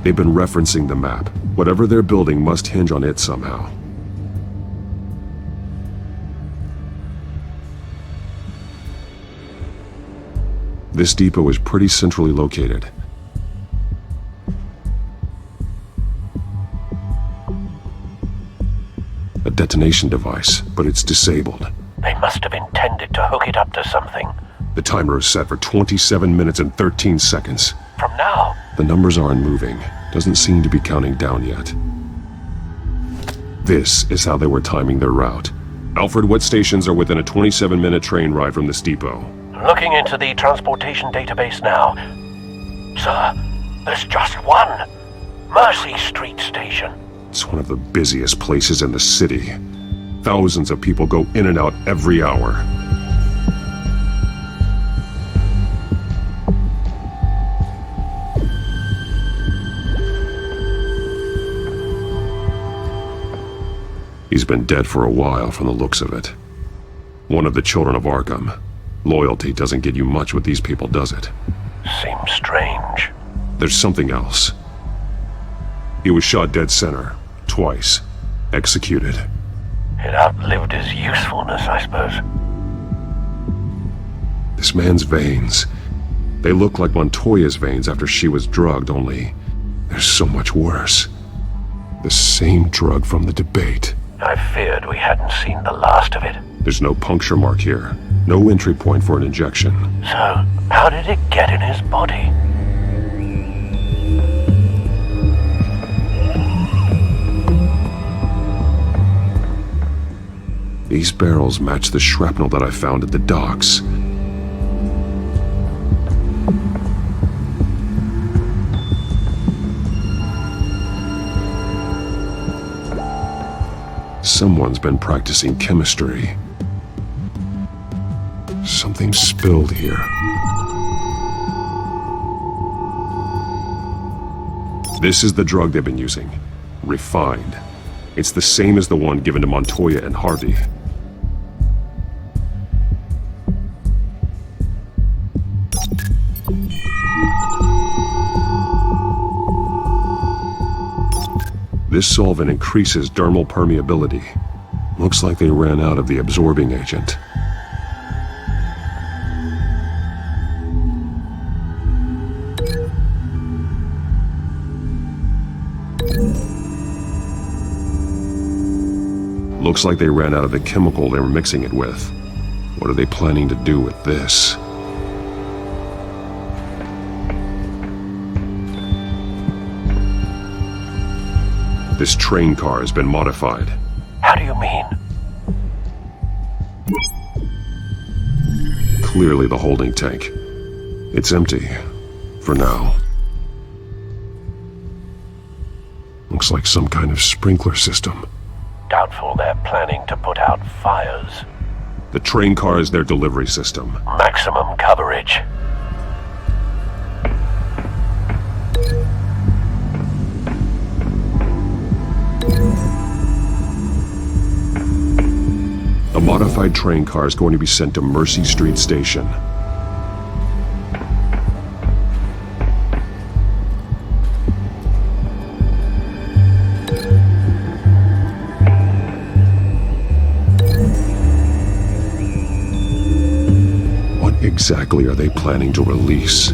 They've been referencing the map. Whatever they're building must hinge on it somehow. This depot is pretty centrally located. A detonation device, but it's disabled. They must have intended to hook it up to something. The timer is set for 27 minutes and 13 seconds. From now? The numbers aren't moving. Doesn't seem to be counting down yet. This is how they were timing their route. Alfred, what stations are within a 27-minute train ride from this depot? Looking into the transportation database now. Sir, there's just one. Mercy Street Station. It's one of the busiest places in the city. Thousands of people go in and out every hour. He's been dead for a while from the looks of it. One of the children of Arkham. Loyalty doesn't get you much with these people, does it? Seems strange. There's something else. He was shot dead center, twice. Executed. It outlived his usefulness, I suppose. This man's veins. They look like Montoya's veins after she was drugged, only they're so much worse. The same drug from the debate. I feared we hadn't seen the last of it. There's no puncture mark here. No entry point for an injection. So, how did it get in his body? These barrels match the shrapnel that I found at the docks. Someone's been practicing chemistry. Something spilled here. This is the drug they've been using. Refined. It's the same as the one given to Montoya and Harvey. This solvent increases dermal permeability. Looks like they ran out of the absorbing agent. Looks like they ran out of the chemical they were mixing it with. What are they planning to do with this? This train car has been modified. How do you mean? Clearly the holding tank. It's empty. For now. Looks like some kind of sprinkler system. Doubtful they're planning to put out fires. The train car is their delivery system. Maximum coverage. modified train car is going to be sent to Mercy Street Station. What exactly are they planning to release?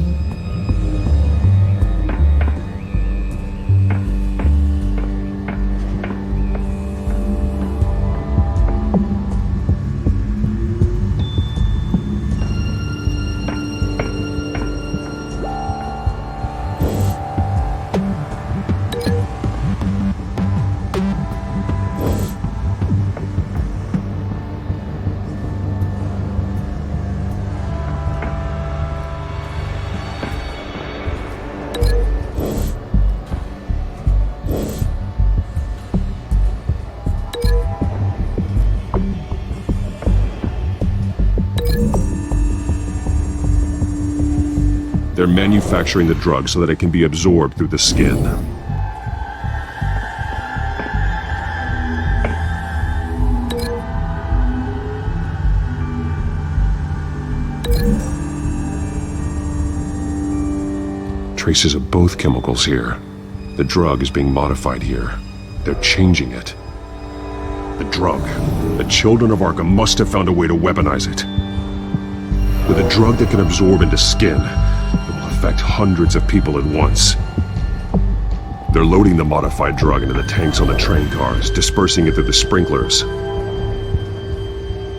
They're manufacturing the drug so that it can be absorbed through the skin. Traces of both chemicals here. The drug is being modified here. They're changing it. The drug. The children of Arkham must have found a way to weaponize it. With a drug that can absorb into skin, it will affect hundreds of people at once. They're loading the modified drug into the tanks on the train cars, dispersing it through the sprinklers.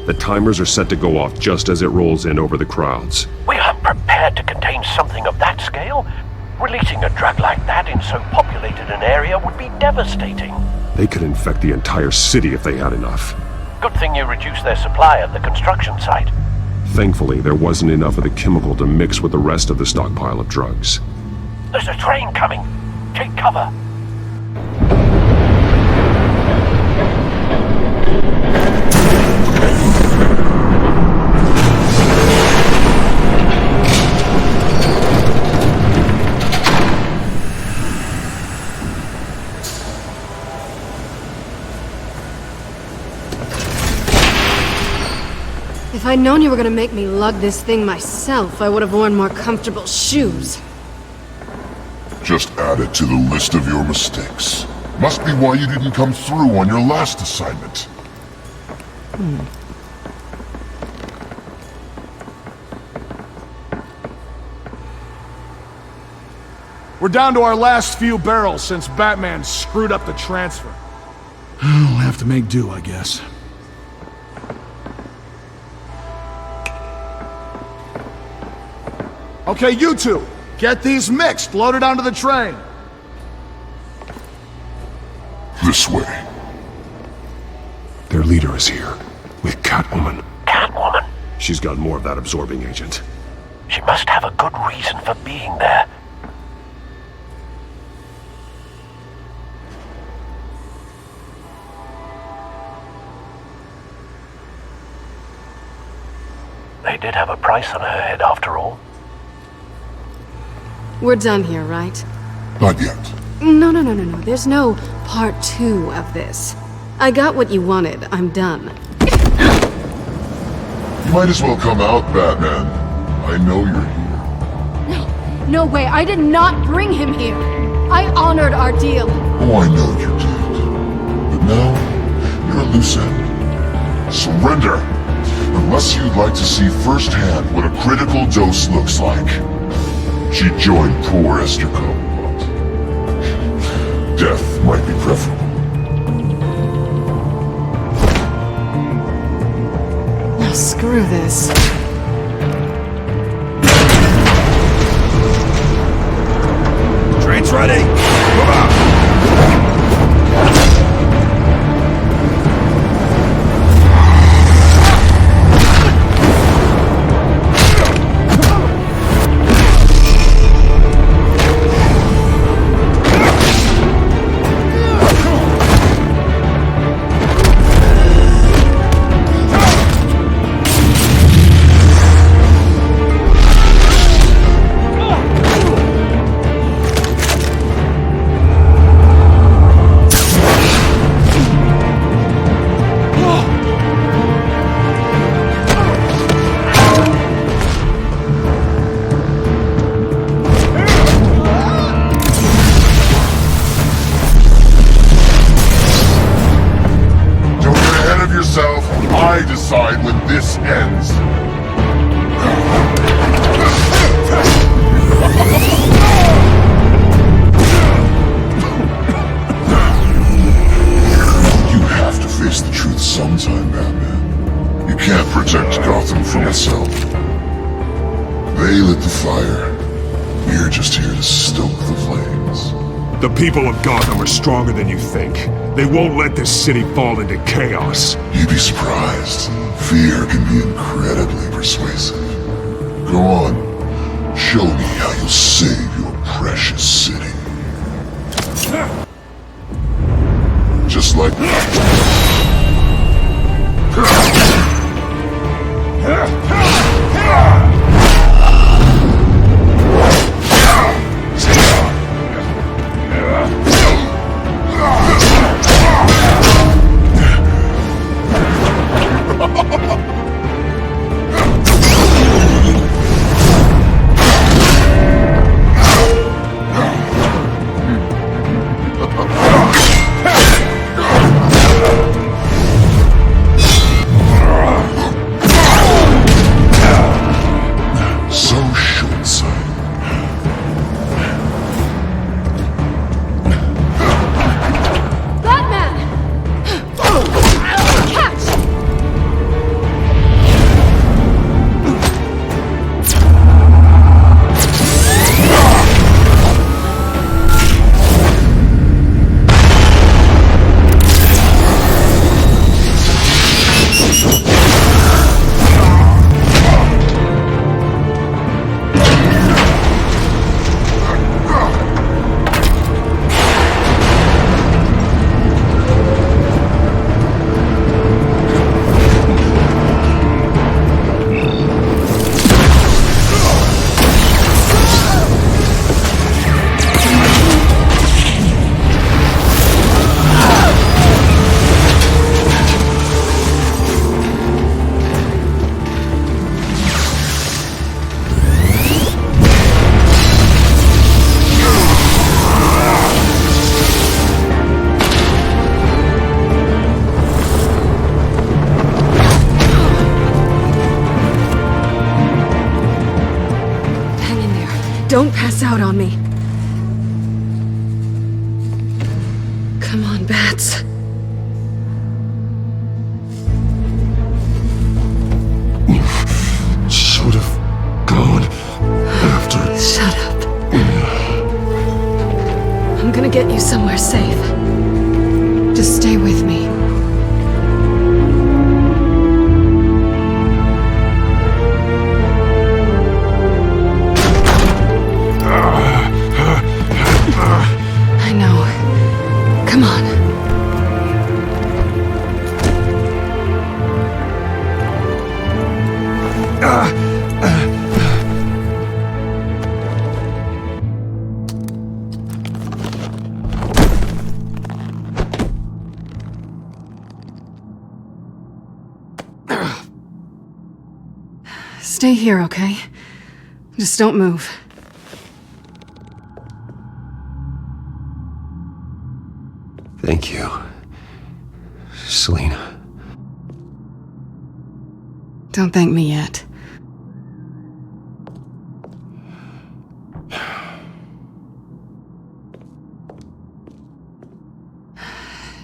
The timers are set to go off just as it rolls in over the crowds. We aren't prepared to contain something of that scale. Releasing a drug like that in so populated an area would be devastating. They could infect the entire city if they had enough. Good thing you reduced their supply at the construction site. Thankfully, there wasn't enough of the chemical to mix with the rest of the stockpile of drugs. There's a train coming. Take cover. If I'd known you were gonna make me lug this thing myself, I would have worn more comfortable shoes. Just add it to the list of your mistakes. Must be why you didn't come through on your last assignment. We're down to our last few barrels since Batman screwed up the transfer. We'll have to make do, I guess. Okay, you two, get these mixed, loaded onto the train. This way. Their leader is here, with Catwoman. Catwoman? She's got more of that absorbing agent. She must have a good reason for being there. They did have a price on her head after all. We're done here, right? Not yet. No. There's no part 2 of this. I got what you wanted. I'm done. You might as well come out, Batman. I know you're here. No way. I did not bring him here. I honored our deal. Oh, I know you did. But now, you're a loose end. Surrender! Unless you'd like to see firsthand what a critical dose looks like. She joined poor Esther Cope. Death might be preferable. Now screw this. Train's ready! Move out! this ends. You have to face the truth sometime, Batman. You can't protect Gotham from itself. They lit the fire. We're just here to stoke the flames. The people of Gotham are stronger than you think. They won't let this city fall into chaos. You'd be surprised. Fear can be incredibly persuasive. Go on. Show me how you'll save your precious city. Just like Don't pass out on me. Come on, Bats. Should have gone after... Shut up. I'm gonna get you somewhere safe. Just stay with me. I know. Come on. Stay here, okay? Just don't move. Thank you, Selina. Don't thank me yet.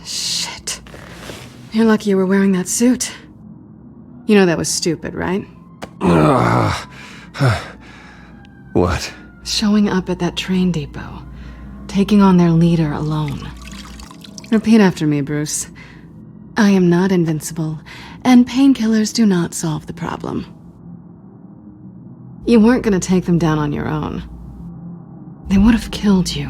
Shit. You're lucky you were wearing that suit. You know that was stupid, right? What? Showing up at that train depot. Taking on their leader alone. Repeat after me, Bruce. I am not invincible, and painkillers do not solve the problem. You weren't gonna take them down on your own. They would have killed you.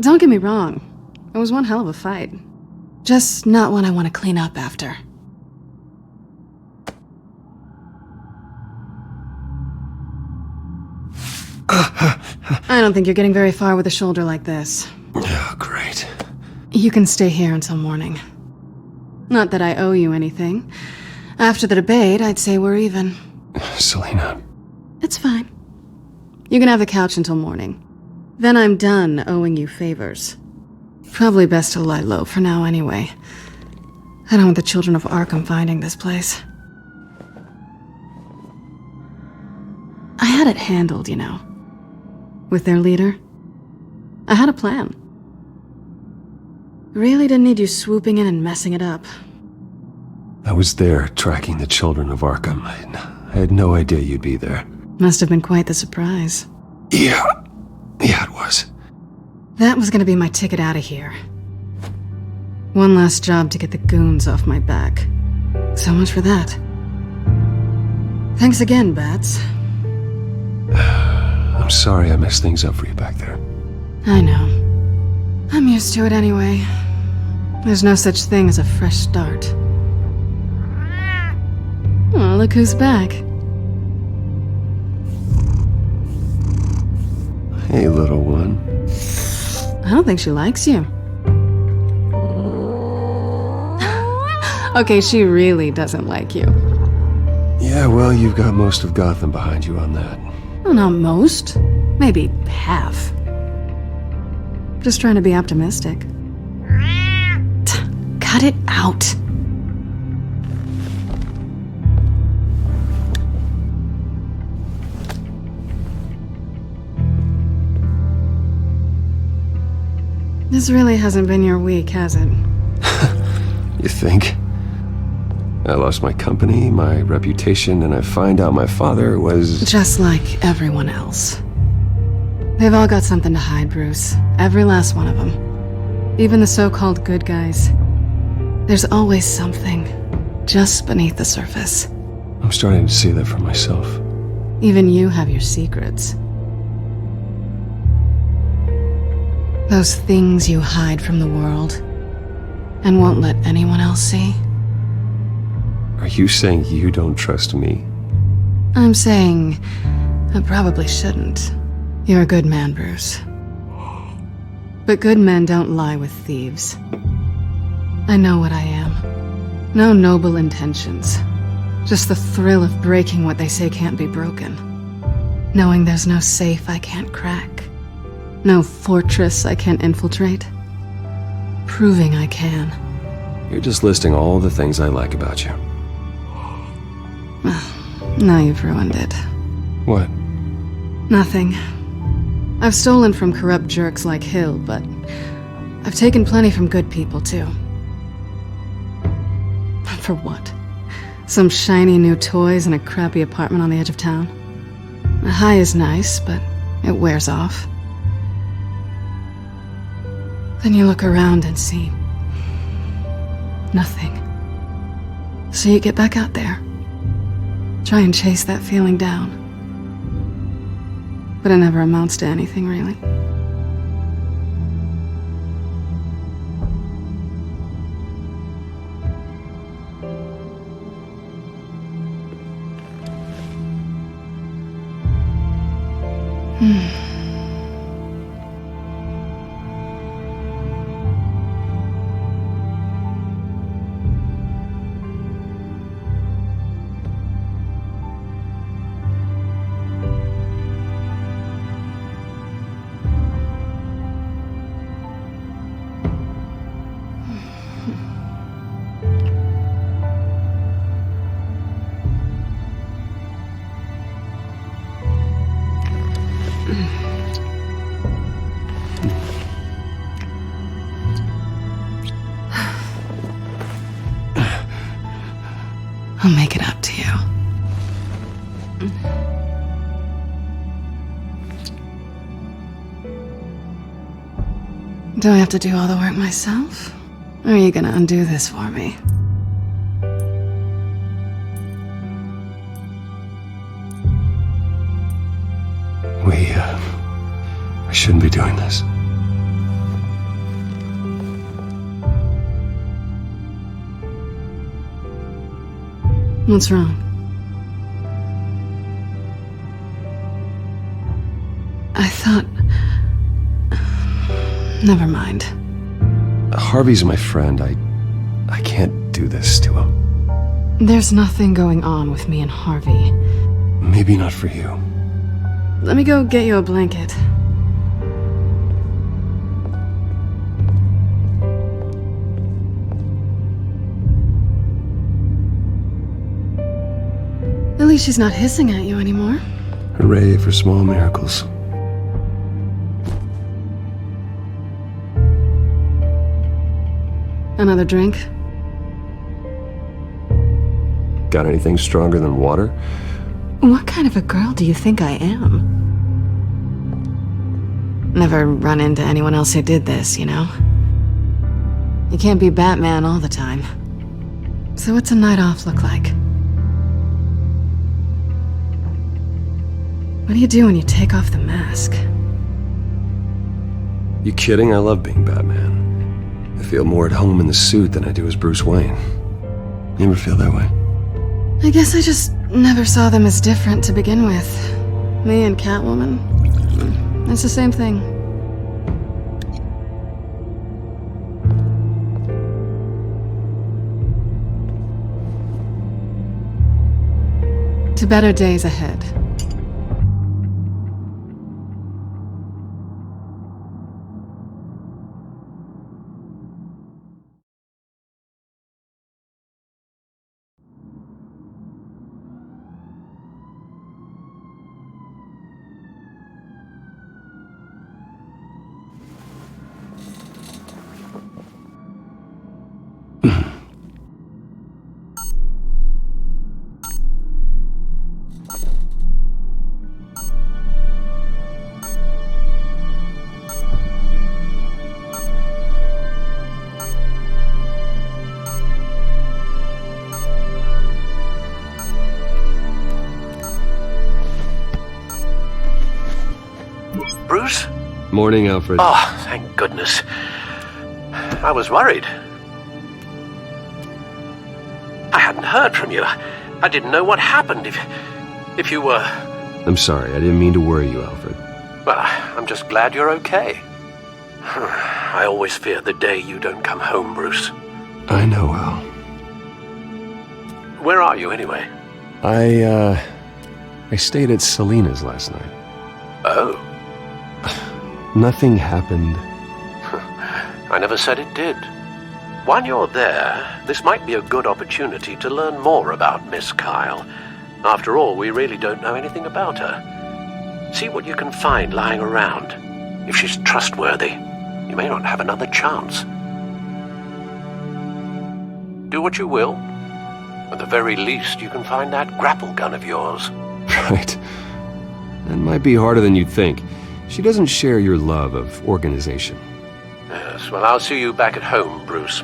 Don't get me wrong. It was one hell of a fight. Just not one I want to clean up after. I don't think you're getting very far with a shoulder like this. Oh, great. You can stay here until morning. Not that I owe you anything. After the debate, I'd say we're even. Selina. It's fine. You can have the couch until morning. Then I'm done owing you favors. Probably best to lie low for now anyway. I don't want the children of Arkham finding this place. I had it handled, you know. With their leader. I had a plan. Really didn't need you swooping in and messing it up. I was there tracking the children of Arkham. I had no idea you'd be there. Must have been quite the surprise. Yeah, it was. That was gonna be my ticket out of here. One last job to get the goons off my back. So much for that. Thanks again, Bats. I'm sorry I messed things up for you back there. I know. I'm used to it anyway. There's no such thing as a fresh start. Oh, look who's back. Hey, little one. I don't think she likes you. Okay, she really doesn't like you. Yeah, well, you've got most of Gotham behind you on that. Well, not most. Maybe half. Just trying to be optimistic. Cut it out. This really hasn't been your week, has it? You think? I lost my company, my reputation, and I find out my father was... Just like everyone else. They've all got something to hide, Bruce. Every last one of them. Even the so-called good guys. There's always something just beneath the surface. I'm starting to see that for myself. Even you have your secrets. Those things you hide from the world and won't let anyone else see. Are you saying you don't trust me? I'm saying I probably shouldn't. You're a good man, Bruce. But good men don't lie with thieves. I know what I am. No noble intentions. Just the thrill of breaking what they say can't be broken. Knowing there's no safe I can't crack. No fortress I can't infiltrate. Proving I can. You're just listing all the things I like about you. Now you've ruined it. What? Nothing. I've stolen from corrupt jerks like Hill, but I've taken plenty from good people, too. For what? Some shiny new toys and a crappy apartment on the edge of town? A high is nice, but it wears off. Then you look around and see nothing. So you get back out there. Try and chase that feeling down. But it never amounts to anything, really. I'll make it up to you. Do I have to do all the work myself? Or are you gonna undo this for me? I shouldn't be doing this. What's wrong? I thought... Never mind. Harvey's my friend. I can't do this to him. There's nothing going on with me and Harvey. Maybe not for you. Let me go get you a blanket. least she's not hissing at you anymore. Hooray for small miracles. Another drink? Got anything stronger than water? What kind of a girl do you think I am? Never run into anyone else who did this, you know? You can't be Batman all the time. So what's a night off look like? What do you do when you take off the mask? You kidding? I love being Batman. I feel more at home in the suit than I do as Bruce Wayne. You ever feel that way? I guess I just never saw them as different to begin with. Me and Catwoman, it's the same thing. To better days ahead. Bruce? Morning, Alfred. Oh, thank goodness. I was worried. I hadn't heard from you. I didn't know what happened if you were... I'm sorry, I didn't mean to worry you, Alfred. Well, I'm just glad you're okay. I always fear the day you don't come home, Bruce. I know, Al. Where are you, anyway? I stayed at Selena's last night. Oh. Nothing happened. I never said it did. While you're there, this might be a good opportunity to learn more about Miss Kyle. After all, we really don't know anything about her. See what you can find lying around. If she's trustworthy, you may not have another chance. Do what you will. At the very least, you can find that grapple gun of yours. Right. That might be harder than you'd think. She doesn't share your love of organization. Yes, well, I'll see you back at home, Bruce.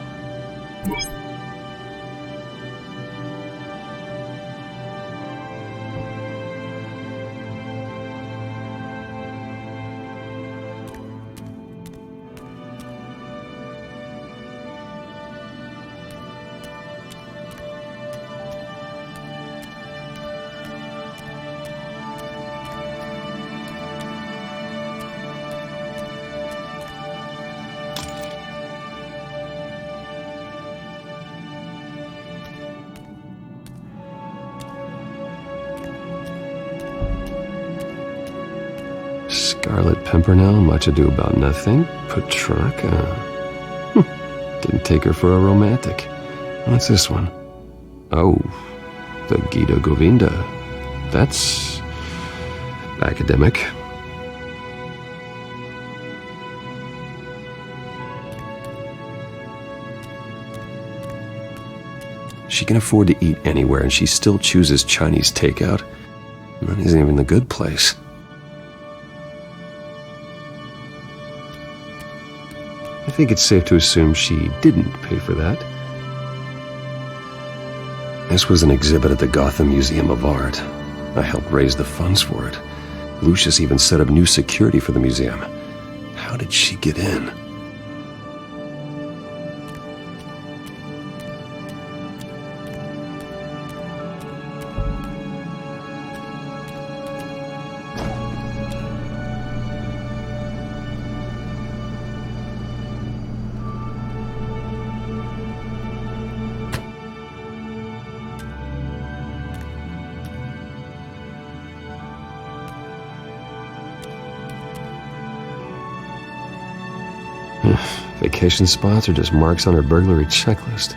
Scarlet Pimpernel, much ado about nothing. Petrarca. Didn't take her for a romantic. What's this one? Oh, the Gita Govinda. That's academic. She can afford to eat anywhere, and she still chooses Chinese takeout. That isn't even the good place. I think it's safe to assume she didn't pay for that. This was an exhibit at the Gotham Museum of Art. I helped raise the funds for it. Lucius even set up new security for the museum. How did she get in? Vacation spots are just marks on her burglary checklist.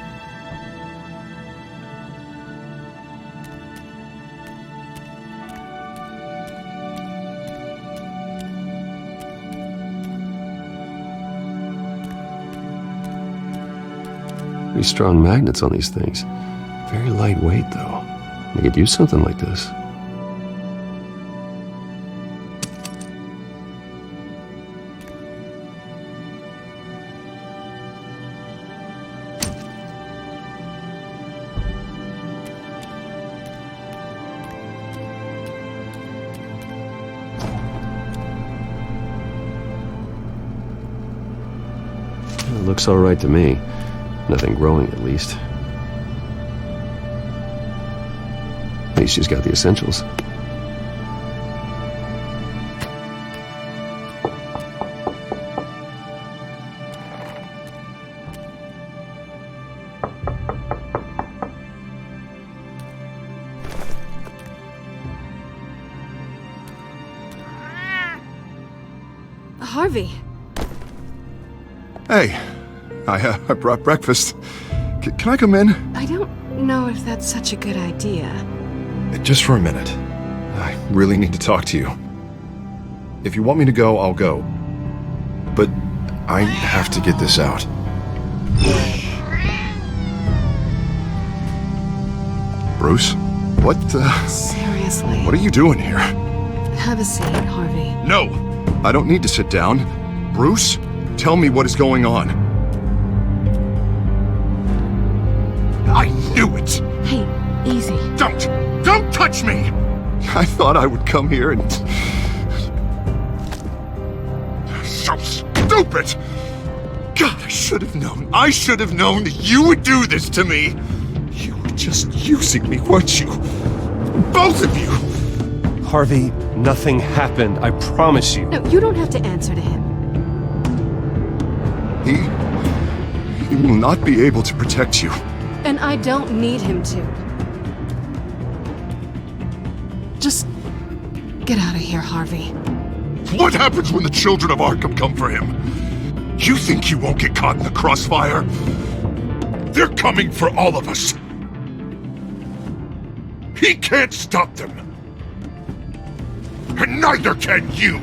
Pretty strong magnets on these things. Very lightweight, though. They could use something like this. It looks all right to me. Nothing growing, at least. At least she's got the essentials. Harvey. Hey, I brought breakfast. Can I come in? I don't know if that's such a good idea. Just for a minute. I really need to talk to you. If you want me to go, I'll go. But I have to get this out. Bruce? What Seriously. What are you doing here? Have a seat, Harvey. No! I don't need to sit down. Bruce, tell me what is going on. I knew it! Hey, easy. Don't touch me! I thought I would come here and... So stupid! God, I should have known. I should have known that you would do this to me. You were just using me, weren't you? Both of you! Harvey, nothing happened. I promise you. No, you don't have to answer to him. He will not be able to protect you. And I don't need him to. Just get out of here, Harvey. What happens when the children of Arkham come for him? You think you won't get caught in the crossfire? They're coming for all of us. He can't stop them. And neither can you.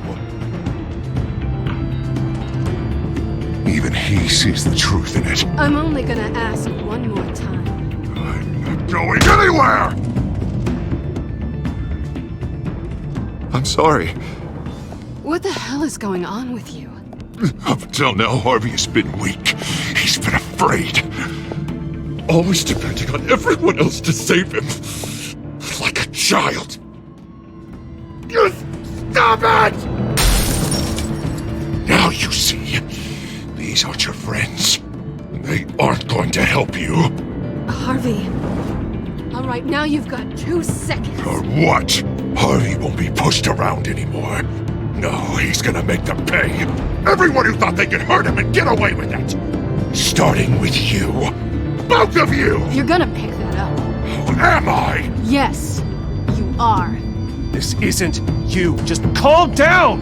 Even he sees the truth in it. I'm only gonna ask one more time. I'm not going anywhere! I'm sorry. What the hell is going on with you? Up until now, Harvey has been weak. He's been afraid. Always depending on everyone else to save him. Like a child. You stop it! Now you see. These aren't your friends. They aren't going to help you. Harvey. All right, now you've got 2 seconds. Or what? Harvey won't be pushed around anymore. No, he's gonna make them pay. Everyone who thought they could hurt him and get away with it. Starting with you. Both of you! You're gonna pick that up. Am I? Yes, you are. This isn't you. Just calm down!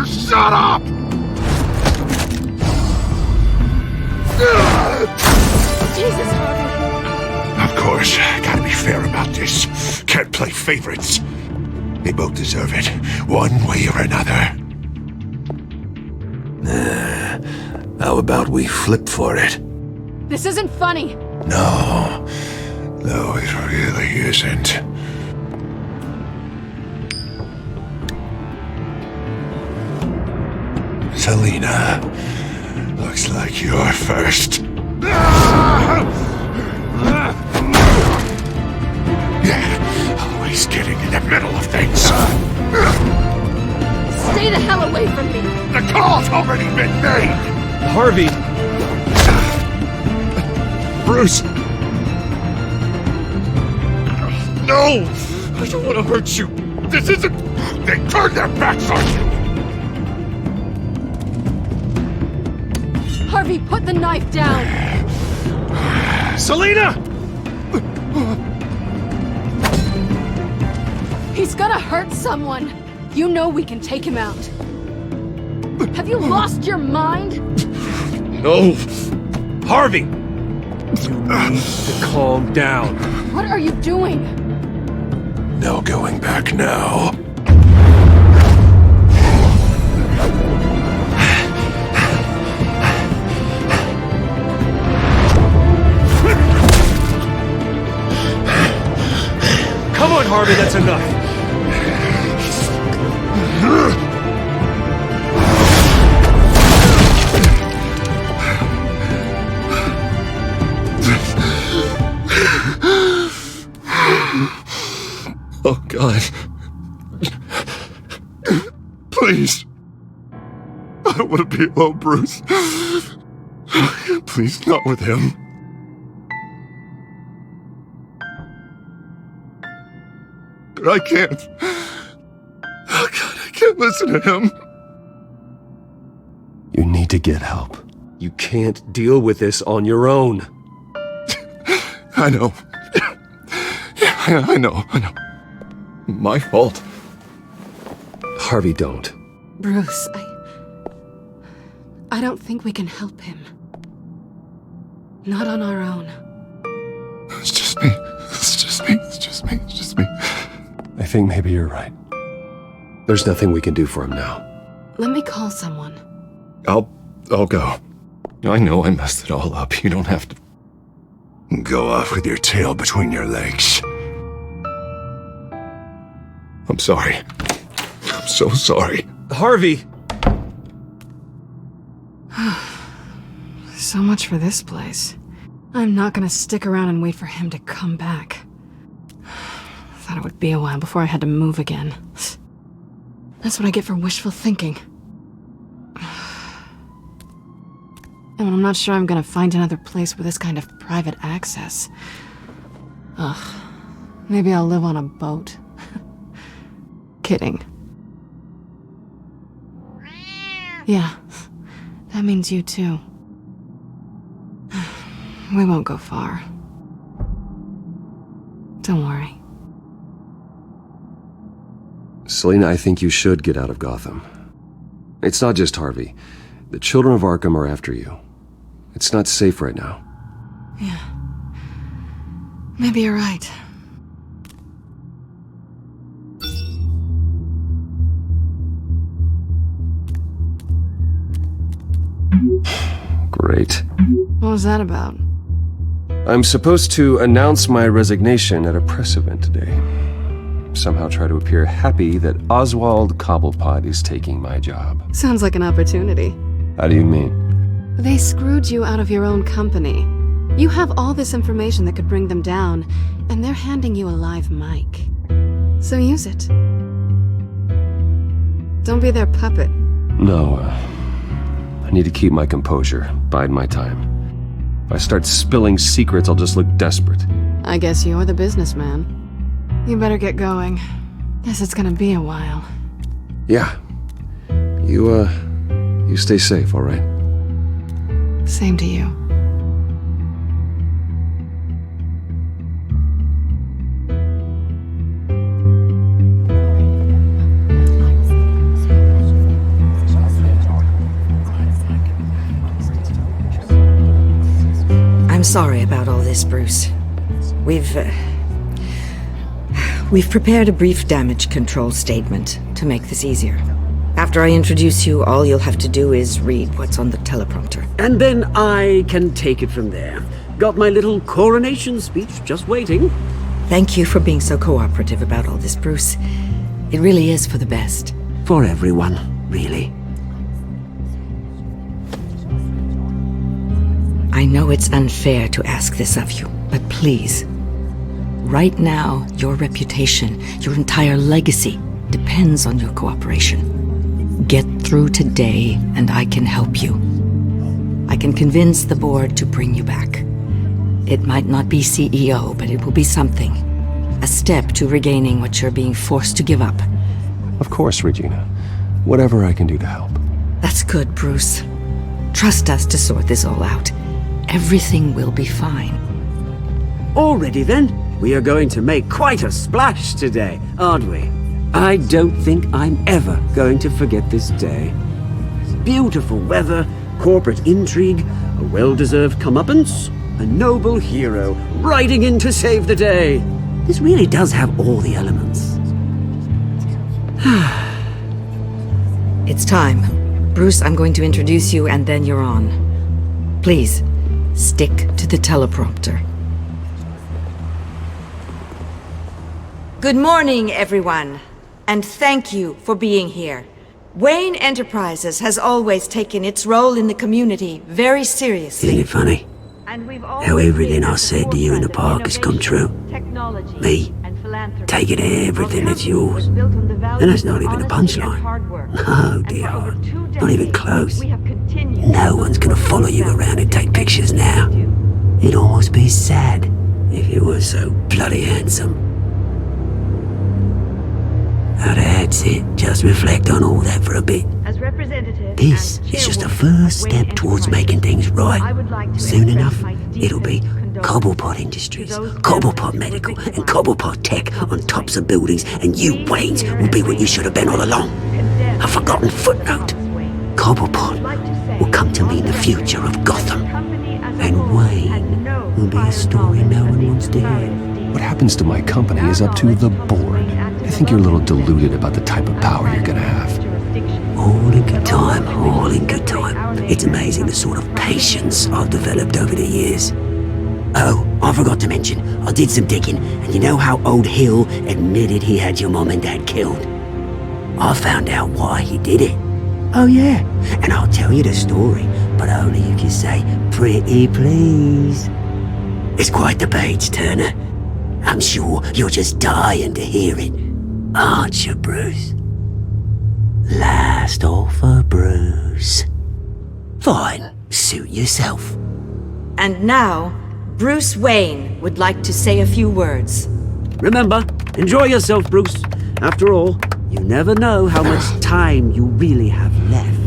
Shut up! Jesus, Harvey. Of course, gotta be fair about this. Can't play favorites. They both deserve it, one way or another. How about we flip for it? This isn't funny. No, it really isn't. Selena, looks like you're first. Yeah, always getting in the middle of things. Stay the hell away from me. The call's already been made. Harvey! Bruce! No! I don't want to hurt you. This isn't... They turned their backs on you. Harvey, put the knife down. Selena! He's gonna hurt someone. You know we can take him out. Have you lost your mind? No! Harvey! You need to calm down. What are you doing? No going back now. God. Please. I don't want to be alone, Bruce. Please, not with him. But I can't. Oh, God, I can't listen to him. You need to get help. You can't deal with this on your own. I know. Yeah, I know. My fault. Harvey, don't. Bruce, I don't think we can help him. Not on our own. It's just me. I think maybe you're right. There's nothing we can do for him now. Let me call someone. I'll go. I know I messed it all up. You don't have to go off with your tail between your legs. I'm sorry. I'm so sorry. Harvey! So much for this place. I'm not gonna stick around and wait for him to come back. Thought it would be a while before I had to move again. That's what I get for wishful thinking. And I'm not sure I'm gonna find another place with this kind of private access. Ugh. Maybe I'll live on a boat. Kidding. Yeah. That means you too. We won't go far. Don't worry. Selina, I think you should get out of Gotham. It's not just Harvey. The children of Arkham are after you. It's not safe right now. Yeah. Maybe you're right. Great. What was that about? I'm supposed to announce my resignation at a press event today. Somehow try to appear happy that Oswald Cobblepot is taking my job. Sounds like an opportunity. How do you mean? They screwed you out of your own company. You have all this information that could bring them down, and they're handing you a live mic. So use it. Don't be their puppet. No, I need to keep my composure, bide my time. If I start spilling secrets, I'll just look desperate. I guess you're the businessman. You better get going. Guess it's gonna be a while. Yeah. You stay safe, all right? Same to you. I'm sorry about all this, Bruce. We've prepared a brief damage control statement to make this easier. After I introduce you, all you'll have to do is read what's on the teleprompter. And then I can take it from there. Got my little coronation speech just waiting. Thank you for being so cooperative about all this, Bruce. It really is for the best. For everyone, really. I know it's unfair to ask this of you, but please. Right now, your reputation, your entire legacy, depends on your cooperation. Get through today, and I can help you. I can convince the board to bring you back. It might not be CEO, but it will be something. A step to regaining what you're being forced to give up. Of course, Regina. Whatever I can do to help. That's good, Bruce. Trust us to sort this all out. Everything will be fine. Already then, we are going to make quite a splash today, aren't we? I don't think I'm ever going to forget this day. Beautiful weather, corporate intrigue, a well-deserved comeuppance, a noble hero riding in to save the day. This really does have all the elements. It's time. Bruce, I'm going to introduce you and then you're on. Please, stick to the teleprompter. Good morning, everyone. And thank you for being here. Wayne Enterprises has always taken its role in the community very seriously. Isn't it funny? How everything I said to you in the park has come true. Me, taking everything that's yours. And that's not even a punchline. No, dear, not even close. No one's gonna follow you around and take pictures now. It'd almost be sad if you were so bloody handsome. Now that's it. Just reflect on all that for a bit. This is just a first step towards making things right. Soon enough, it'll be Cobblepot Industries, Cobblepot Medical, and Cobblepot Tech on tops of buildings, and you, Waynes, will be what you should have been all along. A forgotten footnote. Cobblepot will come to mean the future of Gotham. And Wayne will be a story no one wants to hear. What happens to my company is up to the board. I think you're a little deluded about the type of power you're gonna have. All in good time, all in good time. It's amazing the sort of patience I've developed over the years. Oh, I forgot to mention, I did some digging, and you know how old Hill admitted he had your mom and dad killed? I found out why he did it. Oh yeah, and I'll tell you the story, but only if you say, pretty please. It's quite the page turner. I'm sure you're just dying to hear it, aren't you, Bruce? Last offer, Bruce. Fine, suit yourself. And now, Bruce Wayne would like to say a few words. Remember, enjoy yourself, Bruce. After all, you never know how much time you really have left.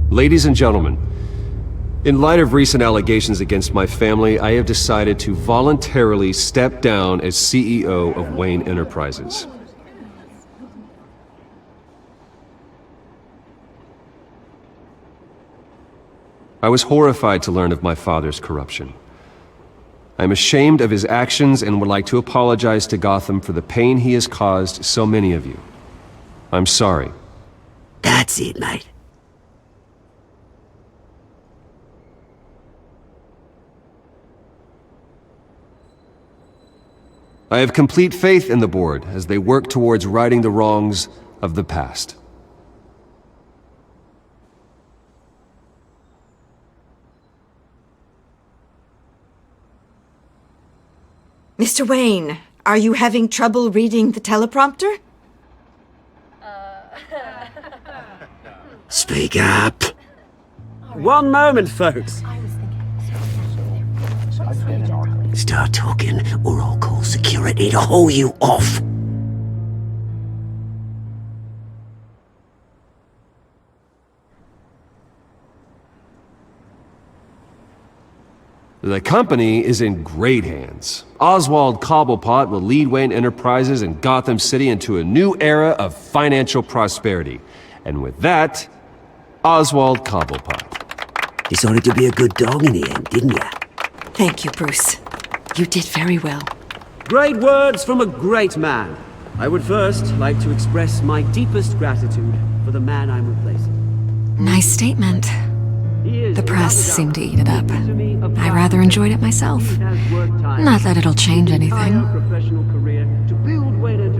Ladies and gentlemen, in light of recent allegations against my family, I have decided to voluntarily step down as CEO of Wayne Enterprises. I was horrified to learn of my father's corruption. I am ashamed of his actions and would like to apologize to Gotham for the pain he has caused so many of you. I'm sorry. That's it, mate. I have complete faith in the board as they work towards righting the wrongs of the past. Mr. Wayne, are you having trouble reading the teleprompter? Speak up. One moment, folks. Start talking, or I'll call security to haul you off. The company is in great hands. Oswald Cobblepot will lead Wayne Enterprises and Gotham City into a new era of financial prosperity. And with that, Oswald Cobblepot. Decided to be a good dog in the end, didn't you? Thank you, Bruce. You did very well. Great words from a great man. I would first like to express my deepest gratitude for the man I'm replacing. Nice statement. The press seemed to eat it up. I rather enjoyed it myself. Not that it'll change anything.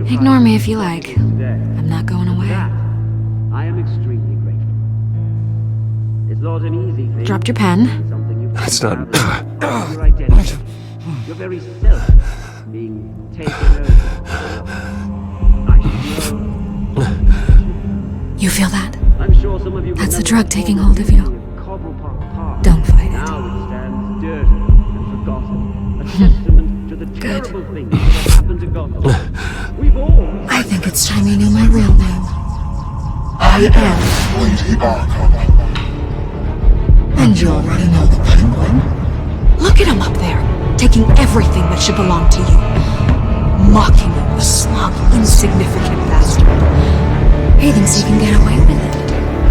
Ignore me if you like. I'm not going away. I am extremely grateful. It's not an easy thing. Dropped your pen. It's not... Your very self being taken over. You feel that? I'm sure some of you That's the drug taking hold of you. Don't fight it. Now it stands dirty and forgotten. A testament to the terrible things that happened to Gotham. We've all... I think it's time you knew my real name. I am Lady Arkham. And you already know the Penguin. Look at him up there, taking everything that should belong to you. Mocking you, the slug, insignificant bastard. He thinks he can get away with it,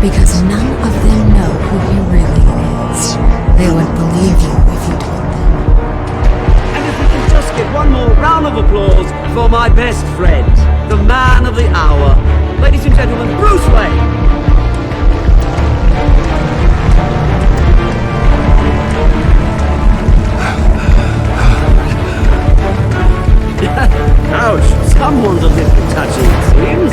because none of them know who he really is. They wouldn't believe you if you told them. And if we can just get one more round of applause for my best friend, the man of the hour, ladies and gentlemen, Bruce Wayne. Ouch, someone's a little touchy, it seems.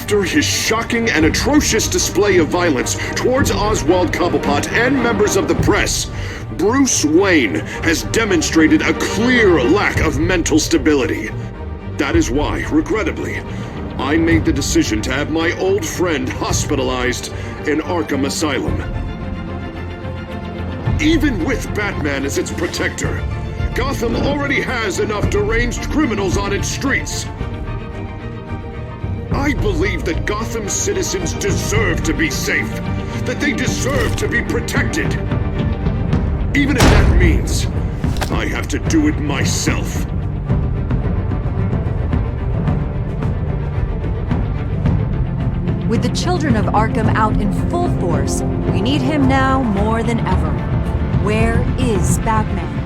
After his shocking and atrocious display of violence towards Oswald Cobblepot and members of the press, Bruce Wayne has demonstrated a clear lack of mental stability. That is why, regrettably, I made the decision to have my old friend hospitalized in Arkham Asylum. Even with Batman as its protector, Gotham already has enough deranged criminals on its streets. I believe that Gotham's citizens deserve to be safe, that they deserve to be protected. Even if that means I have to do it myself. With the children of Arkham out in full force, we need him now more than ever. Where is Batman?